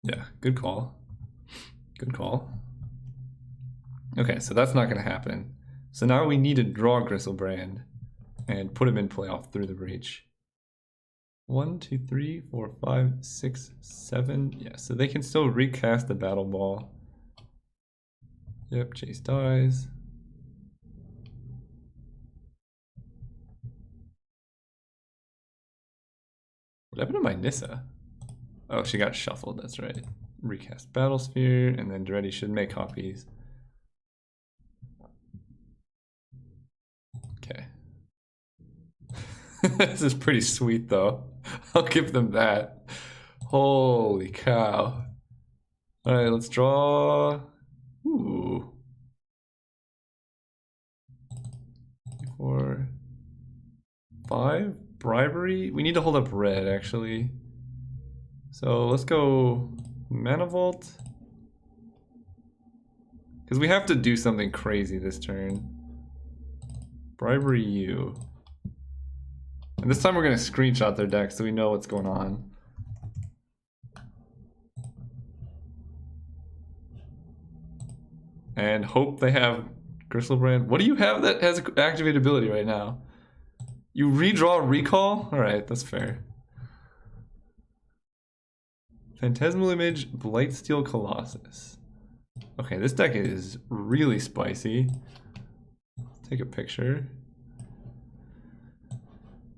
Yeah, good call. Good call. Okay, so that's not gonna happen. So now we need to draw Gristlebrand and put him in play off Through the Breach. 1, 2, 3, 4, 5, 6, 7. Yeah, so they can still recast the Battle Ball. Yep, Jace dies. What happened to my Nissa? Oh, she got shuffled, that's right. Recast Battle Sphere, and then Dreddy should make copies. Okay. This is pretty sweet, though. I'll give them that. Holy cow. Alright, let's draw... Ooh. 4, 5? Bribery? We need to hold up red, actually. So let's go Mana Vault. Because we have to do something crazy this turn. Bribery you. And this time we're going to screenshot their deck so we know what's going on. And hope they have Gristlebrand. What do you have that has activate ability right now? You redraw Recall? Alright, that's fair. Phantasmal Image, Blightsteel Colossus. Okay, this deck is really spicy. Let's take a picture.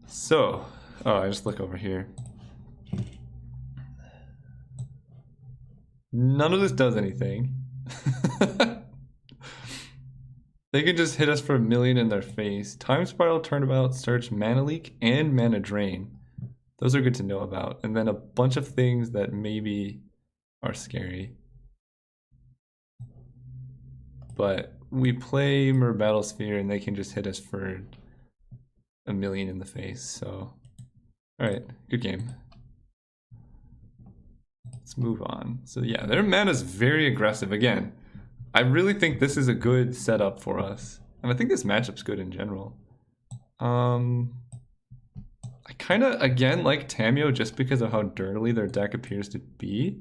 So, oh, I just look over here. None of this does anything. They can just hit us for 1,000,000 in their face. Time Spiral, Turnabout, Search, Mana Leak, and Mana Drain. Those are good to know about. And then a bunch of things that maybe are scary. But we play Mer Battlesphere and they can just hit us for 1,000,000 in the face, so... Alright, good game. Let's move on. So yeah, their mana's very aggressive. Again, I really think this is a good setup for us. And I think this matchup's good in general. I kind of, again, like Tamiyo just because of how dirtily their deck appears to be.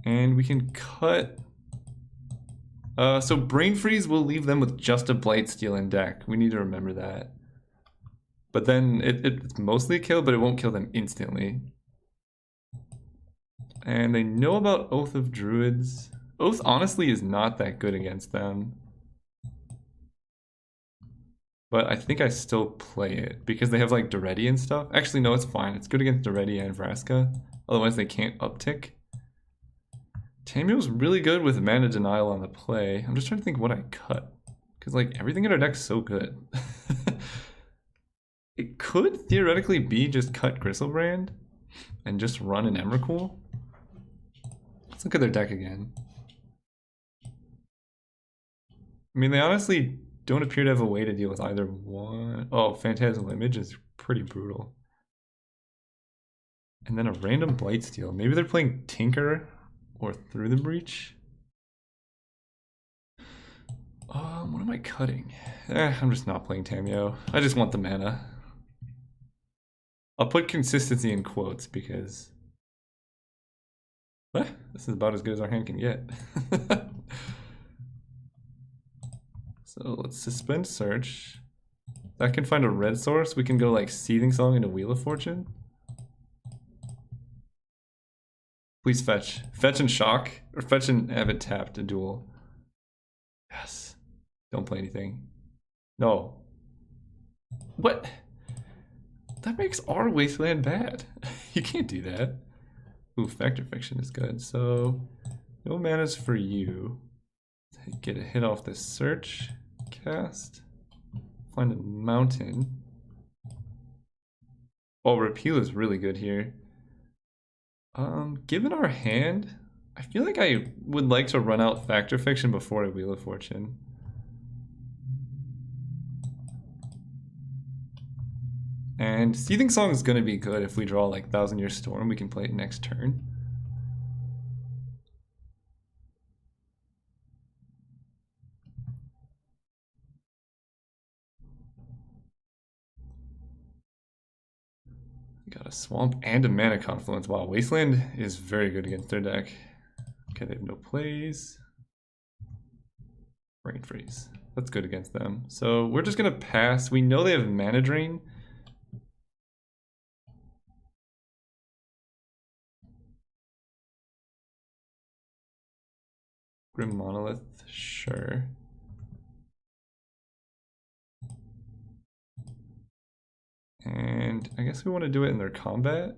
And we can cut... so Brain Freeze will leave them with just a Blightsteel in deck. We need to remember that. But then it's mostly a kill, but it won't kill them instantly. And they know about Oath of Druids. Oath honestly is not that good against them. But I think I still play it because they have like Dreddy and stuff. Actually, no, it's fine. It's good against Dreddy and Vraska. Otherwise, they can't uptick. Tamiyo's really good with Mana Denial on the play. I'm just trying to think what I cut. Because like everything in our deck's so good. It could theoretically be just cut Gristlebrand and just run an Emrakul. Let's look at their deck again. I mean, they honestly don't appear to have a way to deal with either one. Oh, Phantasmal Image is pretty brutal. And then a random Blightsteel. Maybe they're playing Tinker or Through the Breach. What am I cutting? I'm just not playing Tamiyo. I just want the mana. I'll put consistency in quotes because... this is about as good as our hand can get. So let's suspend search. That can find a red source. We can go like Seething Song into Wheel of Fortune. Please fetch. Fetch and shock. Or fetch and have it tapped to duel. Yes. Don't play anything. No. What? That makes our wasteland bad. You can't do that. Ooh, Factor Fiction is good. So, no mana's for you. Get a hit off this search. Cast. Find a mountain. Oh, Repeal is really good here. Given our hand, I feel like I would like to run out Factor Fiction before I Wheel of Fortune. And Seething Song is going to be good if we draw like 1,000 Year Storm. We can play it next turn. Got a Swamp and a Mana Confluence. Wow, Wasteland is very good against their deck. Okay, they have no plays. Brain Freeze. That's good against them. So we're just going to pass. We know they have Mana Drain. Grim Monolith, sure. And I guess we want to do it in their combat.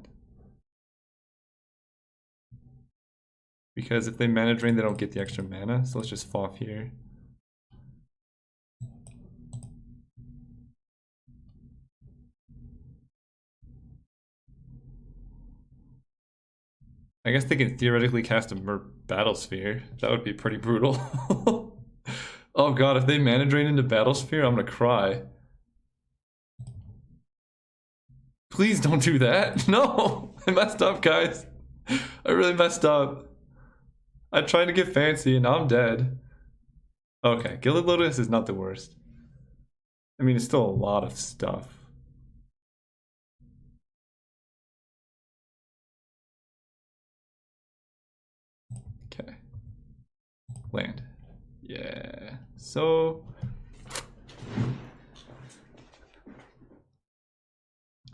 Because if they mana drain, they don't get the extra mana. So let's just FOF here. I guess they can theoretically cast a Battle Sphere. That would be pretty brutal. Oh god, if they mana drain into Battle Sphere, I'm gonna cry. Please don't do that. No! I messed up, guys. I really messed up. I tried to get fancy and now I'm dead. Okay, Gilded Lotus is not the worst. I mean, it's still a lot of stuff. Okay. Land. Yeah. So...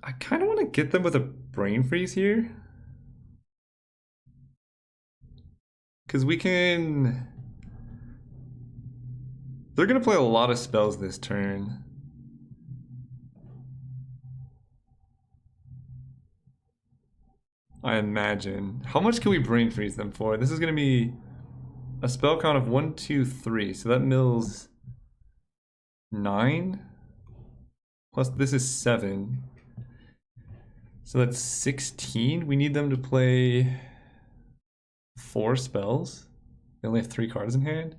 I kind of want to get them with a Brain Freeze here. Because we can... They're going to play a lot of spells this turn. I imagine. How much can we Brain Freeze them for? This is going to be a spell count of 1, 2, 3. So that mills 9. Plus this is 7. So that's 16. We need them to play 4 spells. They only have 3 cards in hand.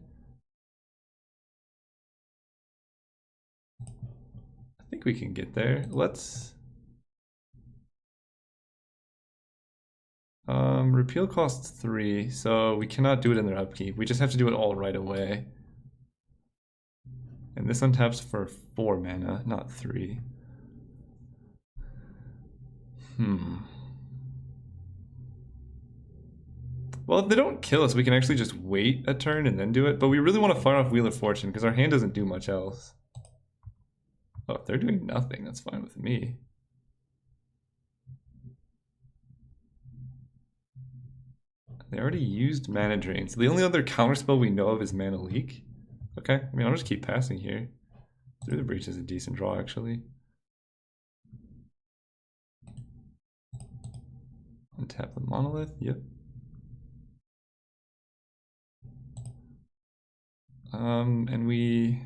I think we can get there. Let's... Repeal costs 3, so we cannot do it in their upkeep. We just have to do it all right away. And this untaps for 4 mana, not 3. Well, if they don't kill us, we can actually just wait a turn and then do it. But we really want to fire off Wheel of Fortune because our hand doesn't do much else. Oh, if they're doing nothing, that's fine with me. They already used Mana Drain, so the only other counterspell we know of is Mana Leak. Okay, I mean, I'll just keep passing here. Through the Breach is a decent draw, actually. Untap the Monolith, yep. And we...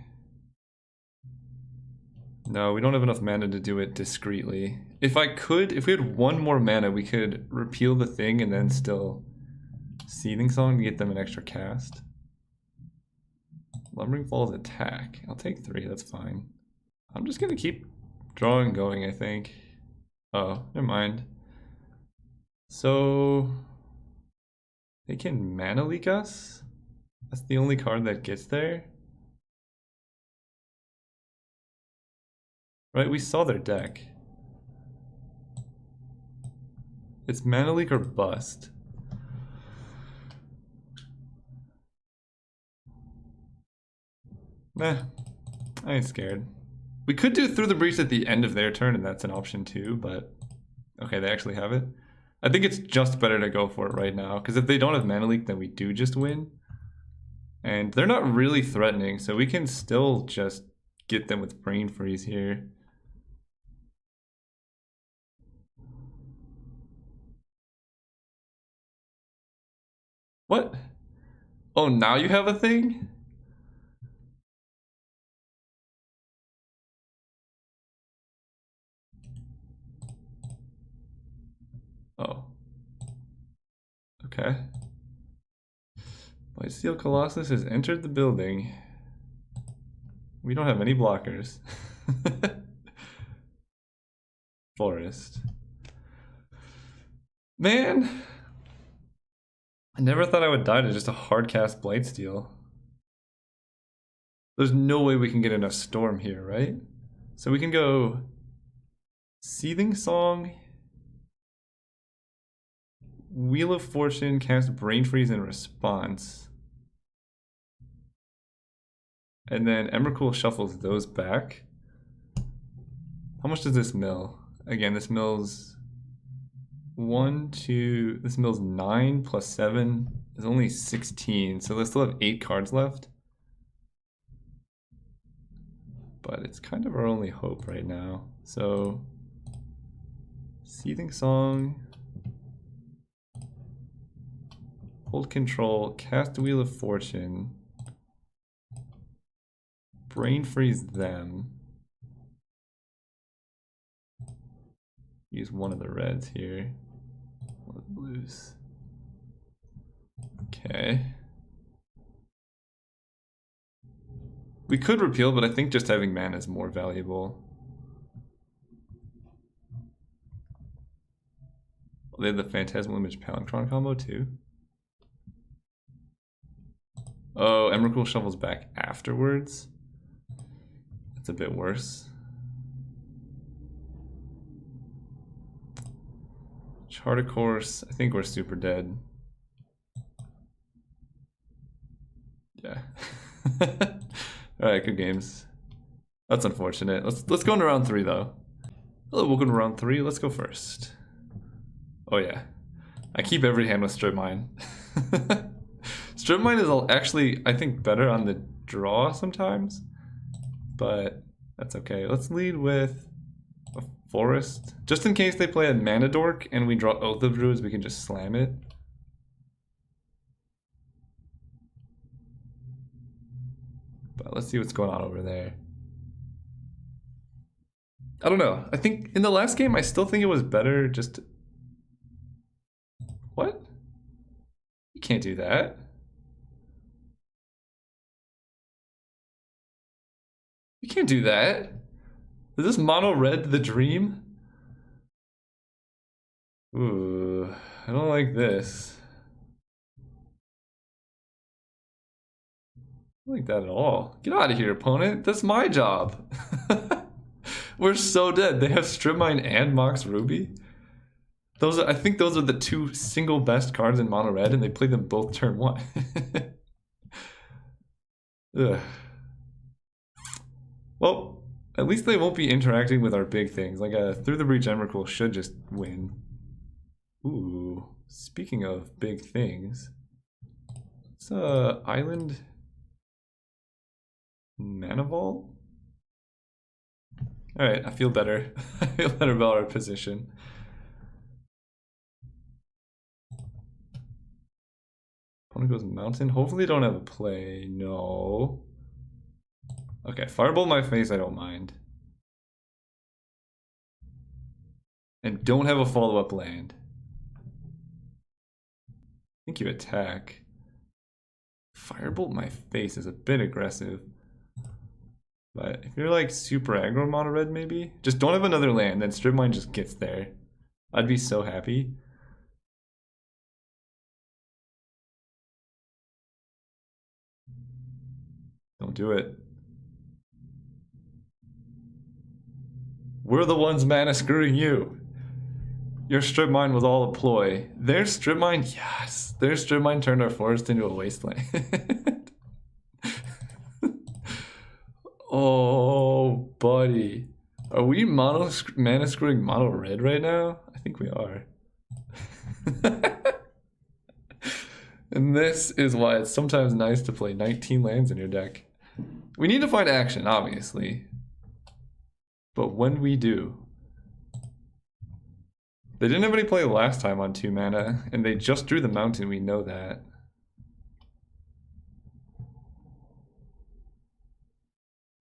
No, we don't have enough mana to do it discreetly. If I could, if we had 1 more mana, we could repeal the thing and then still Seething Song to get them an extra cast. Lumbering Falls attack. I'll take 3, that's fine. I'm just gonna keep drawing going, I think. Oh, never mind. So they can mana leak us? That's the only card that gets there? Right, we saw their deck. It's mana leak or bust. Nah, I ain't scared. We could do Through the Breach at the end of their turn, and that's an option too, but okay, they actually have it. I think it's just better to go for it right now, because if they don't have mana leak, then we do just win. And they're not really threatening, so we can still just get them with Brain Freeze here. What? Oh, now you have a thing? Oh. Okay. Blightsteel Colossus has entered the building. We don't have any blockers. Forest. Man! I never thought I would die to just a hard cast Blightsteel. There's no way we can get enough Storm here, right? So we can go Seething Song, Wheel of Fortune, cast Brain Freeze in response. And then Emrakul shuffles those back. How much does this mill? Again, this mills 1, 2, this mills 9 plus 7 is only 16, so they still have 8 cards left. But it's kind of our only hope right now. So, Seething Song, hold control, cast Wheel of Fortune, Brain Freeze them. Use one of the reds here. One of the blues. Okay. We could repeal, but I think just having mana is more valuable. They have the Phantasmal Image Palinchron combo too. Oh, Emrakul shovels back afterwards. That's a bit worse. Chart a Course. I think we're super dead. Yeah. Alright, good games. That's unfortunate. Let's go into round 3 though. Hello, welcome to round 3. Let's go first. Oh yeah. I keep every hand with Strip Mine. Strip Mine is actually, I think, better on the draw sometimes. But that's okay. Let's lead with a Forest. Just in case they play a Mana Dork and we draw Oath of Druids, we can just slam it. But let's see what's going on over there. I don't know. I think in the last game, I still think it was better just... What? You can't do that. You can't do that. Is this mono red the dream? Ooh, I don't like this. I don't like that at all. Get out of here, opponent. That's my job. We're so dead. They have Strip Mine and Mox Ruby. Those are, I think those are the 2 single best cards in mono red, and they play them both turn 1. Ugh. Well, at least they won't be interacting with our big things. Like a Through the Breach Emrakul should just win. Ooh, speaking of big things, it's Island Mana Vault. All right, I feel better. I feel better about our position. Opponent goes Mountain. Hopefully, they don't have a play. No. Okay, Fireball my face. I don't mind. And don't have a follow-up land. I think you attack. Firebolt my face is a bit aggressive. But if you're like super aggro mono red, maybe just don't have another land, then Strip Mine just gets there. I'd be so happy. Don't do it. We're the ones mana screwing you. Your Strip Mine was all a ploy. Their Strip Mine, yes. Their Strip Mine turned our forest into a wasteland. Oh, buddy. Are we mana screwing mono red right now? I think we are. And this is why it's sometimes nice to play 19 lands in your deck. We need to find action, obviously. But when we do... They didn't have any play last time on 2 mana, and they just drew the mountain, we know that.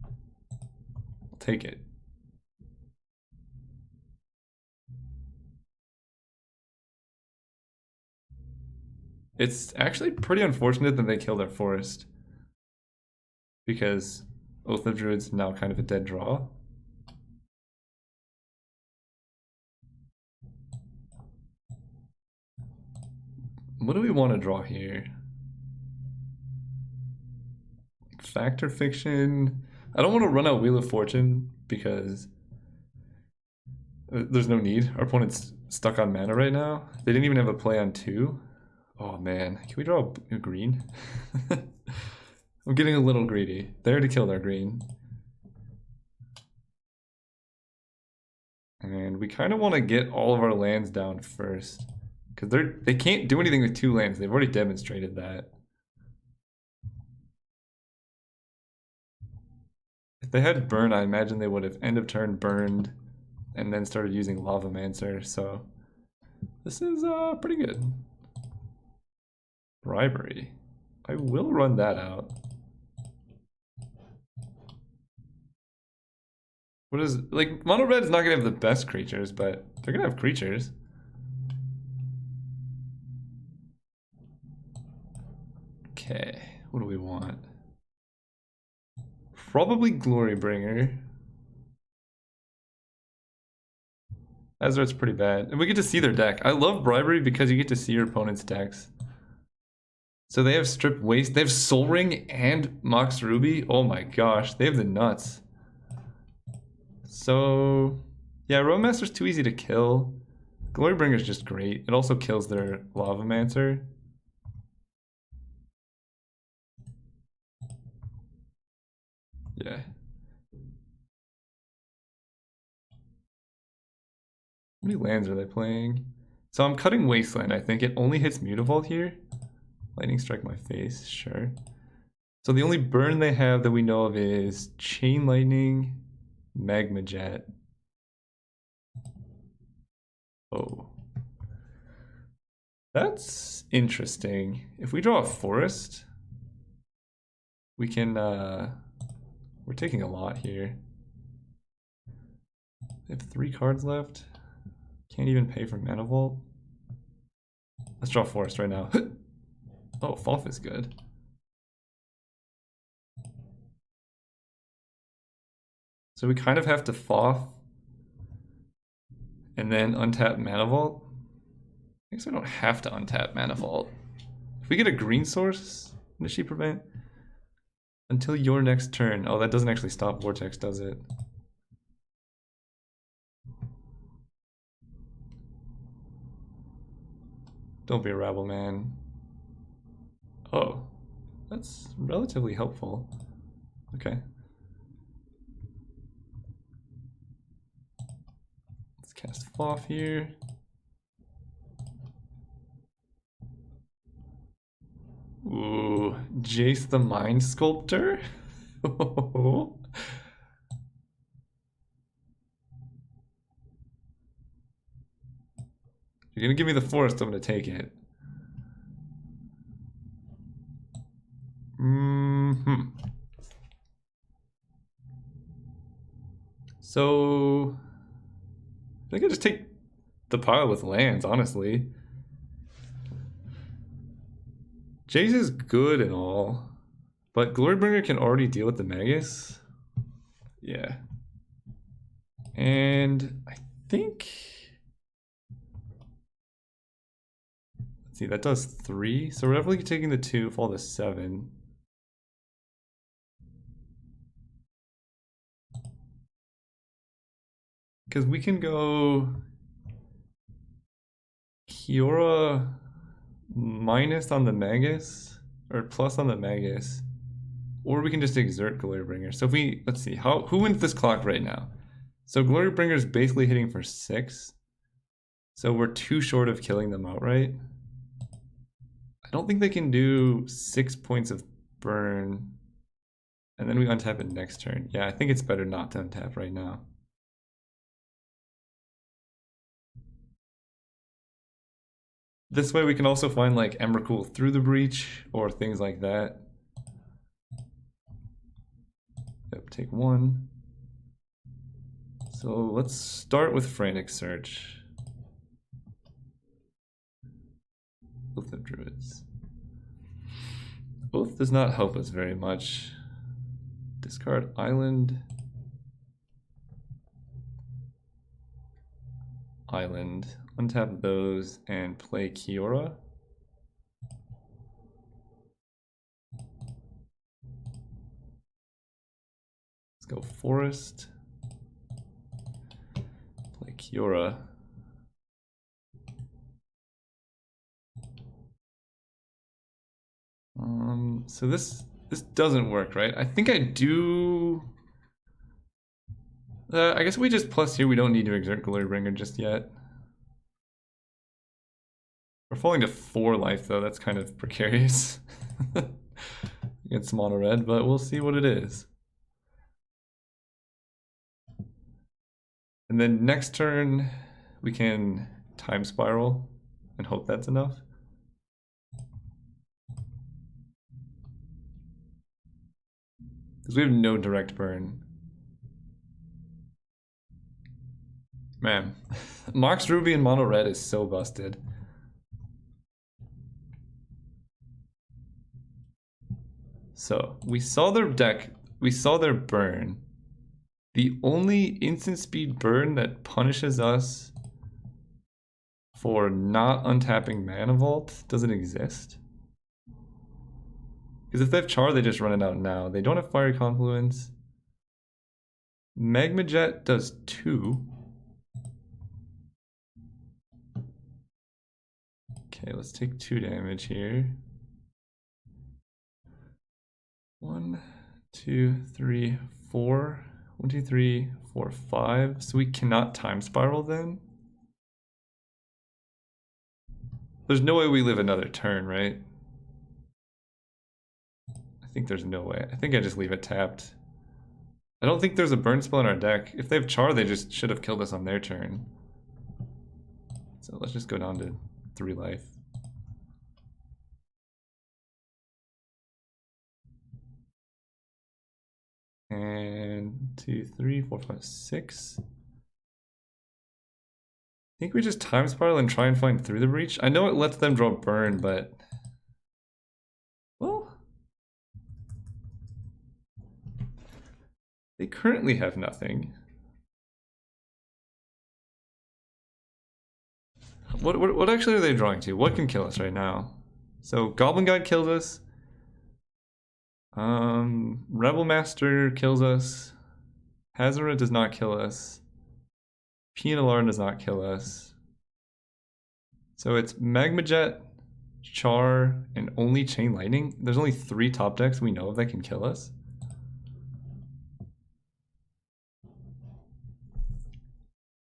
I'll take it. It's actually pretty unfortunate that they killed our forest. Because Oath of Druid's now kind of a dead draw. What do we want to draw here? Fact or fiction? I don't want to run out Wheel of Fortune because there's no need. Our opponent's stuck on mana right now. They didn't even have a play on 2. Oh man, can we draw a green? I'm getting a little greedy. They already killed our green. And we kind of want to get all of our lands down first. Because they can't do anything with 2 lands. They've already demonstrated that. If they had burn, I imagine they would have end of turn burned and then started using Lavamancer. So this is pretty good. Bribery. I will run that out. What is, like, mono red is not gonna have the best creatures, but they're gonna have creatures. Okay, what do we want? Probably Glorybringer. Azur's pretty bad. And we get to see their deck. I love Bribery because you get to see your opponent's decks. So they have Strip Waste, they have Soul Ring and Mox Ruby. Oh my gosh, they have the nuts. So, yeah, Roadmaster's too easy to kill. Glorybringer's just great. It also kills their Lavamancer. Yeah. How many lands are they playing? So I'm cutting Wasteland, I think. It only hits Mutavault here. Lightning Strike my face, sure. So the only burn they have that we know of is Chain Lightning, Magma Jet. Oh. That's interesting. If we draw a forest, we can, we're taking a lot here. They have 3 cards left. Can't even pay for Mana Vault. Let's draw a forest right now. Oh, Foff is good. So we kind of have to Foff and then untap Mana Vault. I guess we don't have to untap Mana Vault. If we get a green source, Initiate Prevent, until your next turn. Oh, that doesn't actually stop Vortex, does it? Don't be a rabble, man. Oh, that's relatively helpful. Okay. Let's cast Foff here. Ooh, Jace the Mind Sculptor? You're gonna give me the forest, I'm gonna take it. So I think I just take the pile with lands, honestly. Jace is good and all, but Glorybringer can already deal with the Magus. Yeah. And I think... Let's see, that does 3. So we're definitely taking the 2, fall to 7. Because we can go Kiora minus on the Magus, or plus on the Magus, or we can just exert Glorybringer. So if we, let's see, who wins this clock right now? So Glorybringer is basically hitting for 6. So we're too short of killing them outright. I don't think they can do 6 points of burn, and then we untap it next turn. Yeah, I think it's better not to untap right now. This way we can also find like Emrakul through the breach or things like that. Yep, take 1. So let's start with Frantic Search. Oath of Druids. Oath does not help us very much. Discard Island. Island. Untap those and play Kiora. Let's go Forest. Play Kiora. So this doesn't work, right? I think I do. I guess we just plus here. We don't need to exert Glorybringer just yet. We're falling to 4 life though. That's kind of precarious against mono red, but we'll see what it is. And then next turn we can time spiral and hope that's enough. Because we have no direct burn. Man, Mox Ruby and mono red is so busted. So we saw their deck, we saw their burn. The only instant speed burn that punishes us for not untapping Mana Vault doesn't exist. Because if they have Char, they just run it out now. They don't have Fiery Confluence. Magma Jet does 2. Okay, let's take 2 damage here. 1, 2, 3, 4. 1, 2, 3, 4, 5. So we cannot time spiral then? There's no way we live another turn, right? I think there's no way. I think I just leave it tapped. I don't think there's a burn spell in our deck. If they have Char, they just should have killed us on their turn. So let's just go down to 3 life. And 2, 3, 4, 5, 6. I think we just time spiral and try and find through the breach. I know it lets them draw burn, but well, they currently have nothing. What actually are they drawing to? What can kill us right now? So Goblin God kills us. Rebel Master kills us. Hazara does not kill us. Alarm does not kill us. So it's Magma Jet, Char, and only Chain Lightning. There's only 3 top decks we know of that can kill us.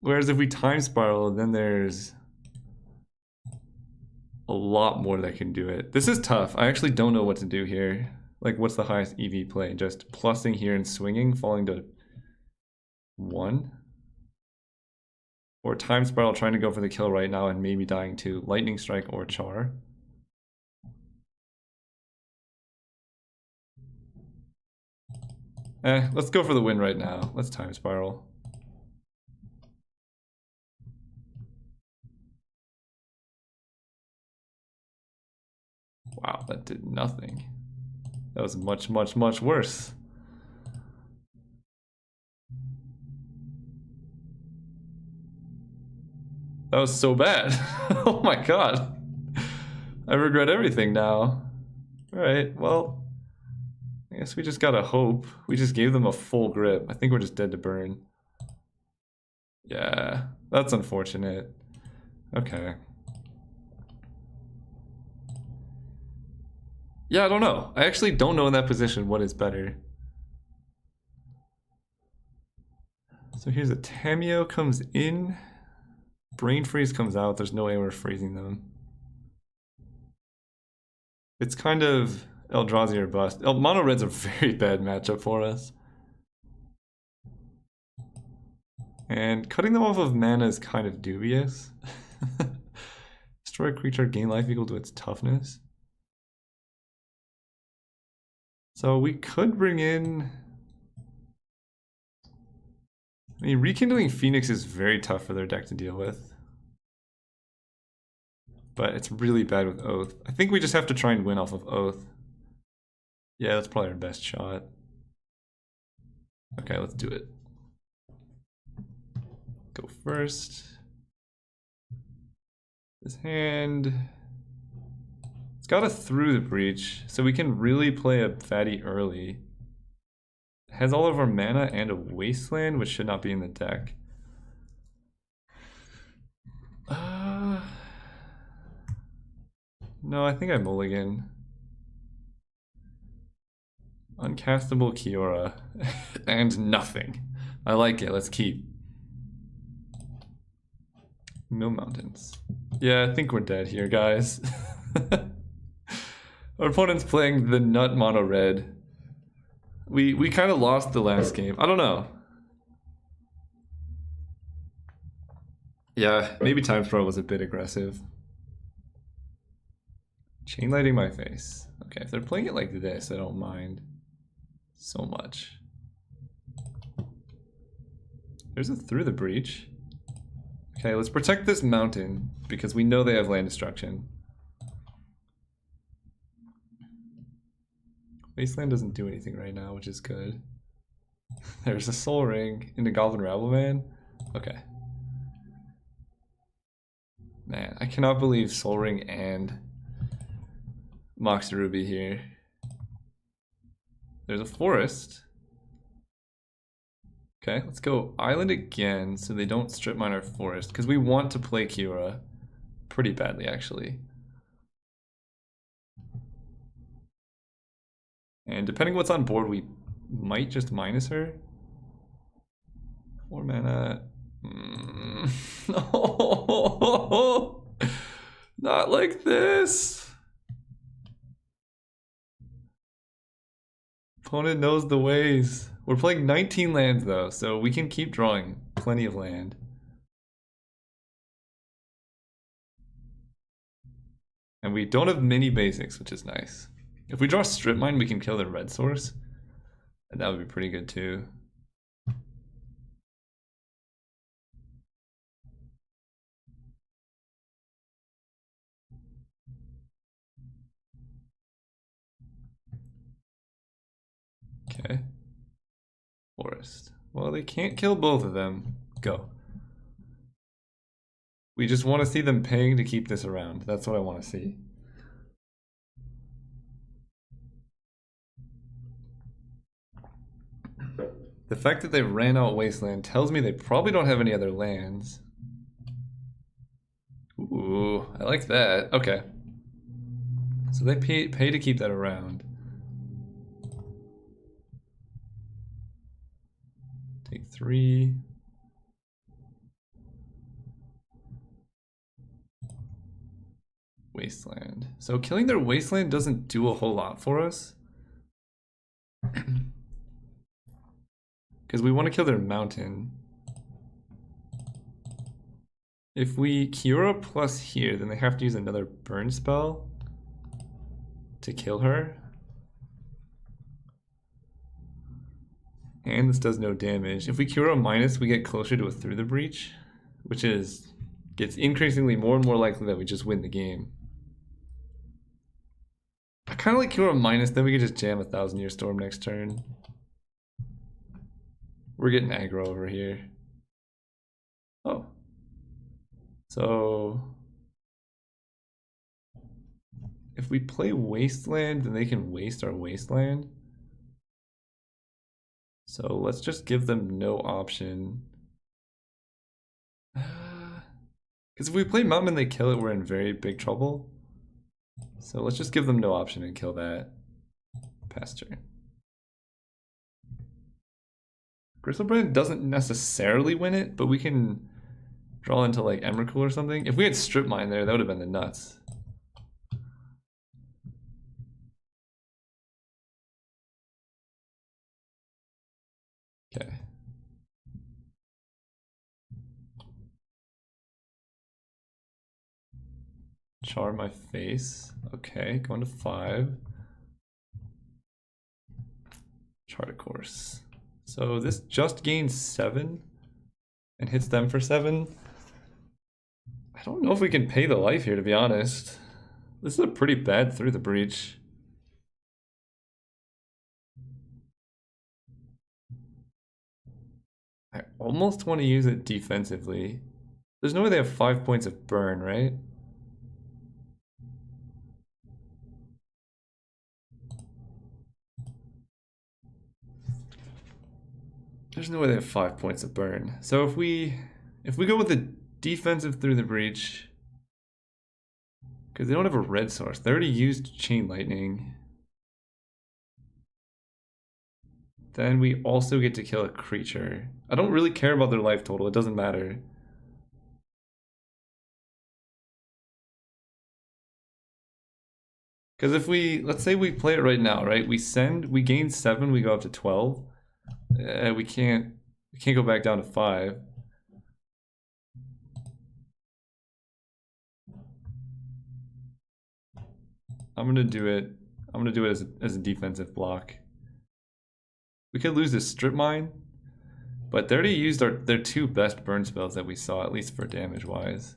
Whereas if we time spiral, then there's a lot more that can do it. This is tough. I actually don't know what to do here. Like, what's the highest EV play? Just plussing here and swinging, falling to 1? Or time spiral, trying to go for the kill right now and maybe dying to Lightning Strike or Char. Let's go for the win right now. Let's time spiral. Wow, that did nothing. That was much, much, much worse. That was so bad. Oh my god. I regret everything now. Alright, well, I guess we just gotta hope. We just gave them a full grip. I think we're just dead to burn. Yeah, that's unfortunate. Okay. Yeah, I don't know. I actually don't know in that position what is better. So here's a Tameo comes in. Brain Freeze comes out. There's no way we're freezing them. It's kind of Eldrazi or bust. Mono Red's a very bad matchup for us. And cutting them off of mana is kind of dubious. Destroy a creature, gain life equal to its toughness. So we could bring in... I mean, Rekindling Phoenix is very tough for their deck to deal with. But it's really bad with Oath. I think we just have to try and win off of Oath. Yeah, that's probably our best shot. Okay, let's do it. Go first. This hand... It's got a Through the Breach, so we can really play a fatty early. It has all of our mana and a Wasteland, which should not be in the deck. No, I think I mulligan. Uncastable Kiora. And nothing. I like it, let's keep. No mountains. Yeah, I think we're dead here, guys. Our opponent's playing the nut mono red. We kind of lost the last game. I don't know. Yeah, maybe Times Pro was a bit aggressive. Chain lighting my face. Okay, if they're playing it like this, I don't mind so much. There's a Through the Breach. Okay, let's protect this mountain because we know they have land destruction. Wasteland doesn't do anything right now, which is good. There's a Soul Ring into Goblin Rabbleman. Okay. Man, I cannot believe Soul Ring and Mox Ruby here. There's a forest. Okay, let's go island again so they don't strip mine our forest because we want to play Kiora pretty badly actually. And depending what's on board, we might just minus her. 4 mana. No, not like this. Opponent knows the ways. We're playing 19 lands though, so we can keep drawing plenty of land. And we don't have many basics, which is nice. If we draw Strip Mine, we can kill their red source. And that would be pretty good too. Okay. Forest. Well, they can't kill both of them. Go. We just want to see them paying to keep this around. That's what I want to see. The fact that they ran out Wasteland tells me they probably don't have any other lands. Ooh, I like that. Okay. So they pay to keep that around. Take 3. Wasteland. So killing their Wasteland doesn't do a whole lot for us. Because we want to kill their mountain. If we Kiora plus here, then they have to use another burn spell to kill her. And this does no damage. If we Kiora minus, we get closer to a Through the Breach, which gets increasingly more and more likely that we just win the game. I kind of like Cure minus, then we could just jam 1,000-Year Storm next turn. We're getting aggro over here. Oh. So if we play Wasteland, then they can waste our Wasteland. So let's just give them no option. Because if we play Mountain and they kill it, we're in very big trouble. So let's just give them no option and kill that. Pass turn. Gristlebrand doesn't necessarily win it, but we can draw into like Emrakul or something. If we had Strip Mine there, that would have been the nuts. Okay. Char my face. Okay, going to 5. Chart a course. So this just gains 7 and hits them for 7. I don't know if we can pay the life here, to be honest. This is a pretty bad Through the Breach. I almost want to use it defensively. There's no way they have 5 points of burn, right? There's no way they have 5 points of burn. So if we go with the defensive Through the Breach, because they don't have a red source, they already used Chain Lightning. Then we also get to kill a creature. I don't really care about their life total, it doesn't matter. Because if we, let's say we play it right now, right? We gain 7, we go up to 12. We can't go back down to 5. I'm gonna do it as a defensive block. We could lose this Strip Mine, but they already used their 2 best burn spells that we saw, at least for damage wise.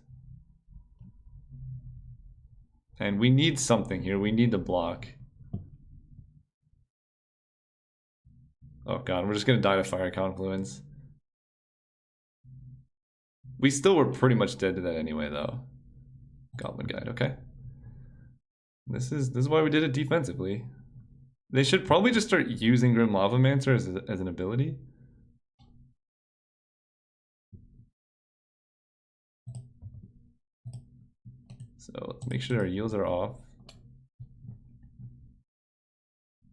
And we need something here. We need to block. Oh god, we're just gonna die to Fire Confluence. We still were pretty much dead to that anyway, though. Goblin Guide, okay. This is why we did it defensively. They should probably just start using Grim Lavamancer as an ability. So let's make sure our yields are off.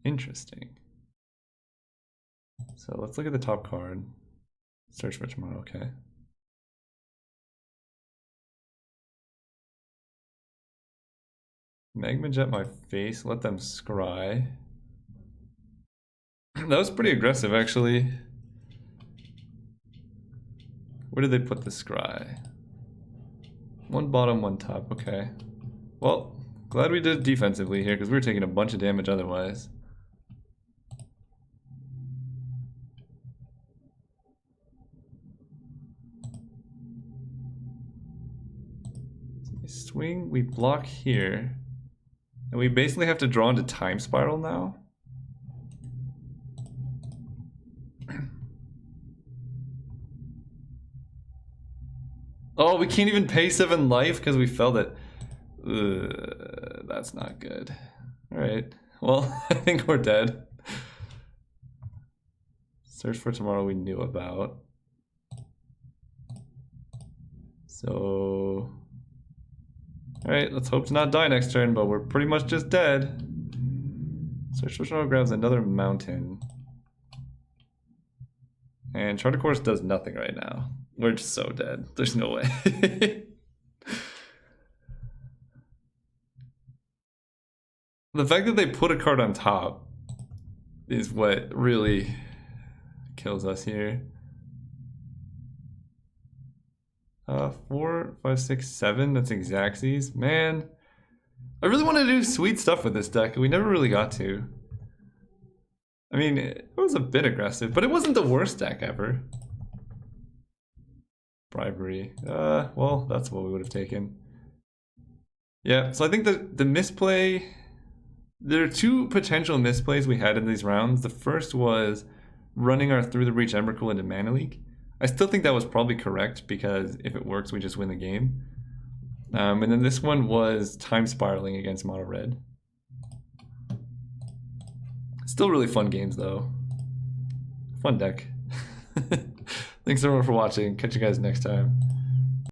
Interesting. So let's look at the top card. Search for tomorrow, okay. Magma Jet my face, let them scry. That was pretty aggressive, actually. Where did they put the scry? 1 bottom, 1 top, okay. Well, glad we did defensively here, because we were taking a bunch of damage otherwise. So we swing, we block here. And we basically have to draw into Time Spiral now. Oh, we can't even pay 7 life because we felt it. That's not good. Alright, well, I think we're dead. Search for Tomorrow we knew about. So... Alright, let's hope to not die next turn, but we're pretty much just dead. Search for Tomorrow grabs another mountain. And Charter Course does nothing right now. We're just so dead. There's no way. The fact that they put a card on top is what really kills us here. 4, 5, 6, 7. That's Xaxes. Man, I really want to do sweet stuff with this deck. We never really got to. I mean, it was a bit aggressive, but it wasn't the worst deck ever. Bribery. Well, that's what we would have taken. Yeah, so I think the misplay There are two potential misplays we had in these rounds. The first was running our Through the Breach Embercool into Mana Leak. I still think that was probably correct because if it works, we just win the game. And then this one was time spiraling against mono red. Still really fun games though. Fun deck. Thanks everyone for watching. Catch you guys next time.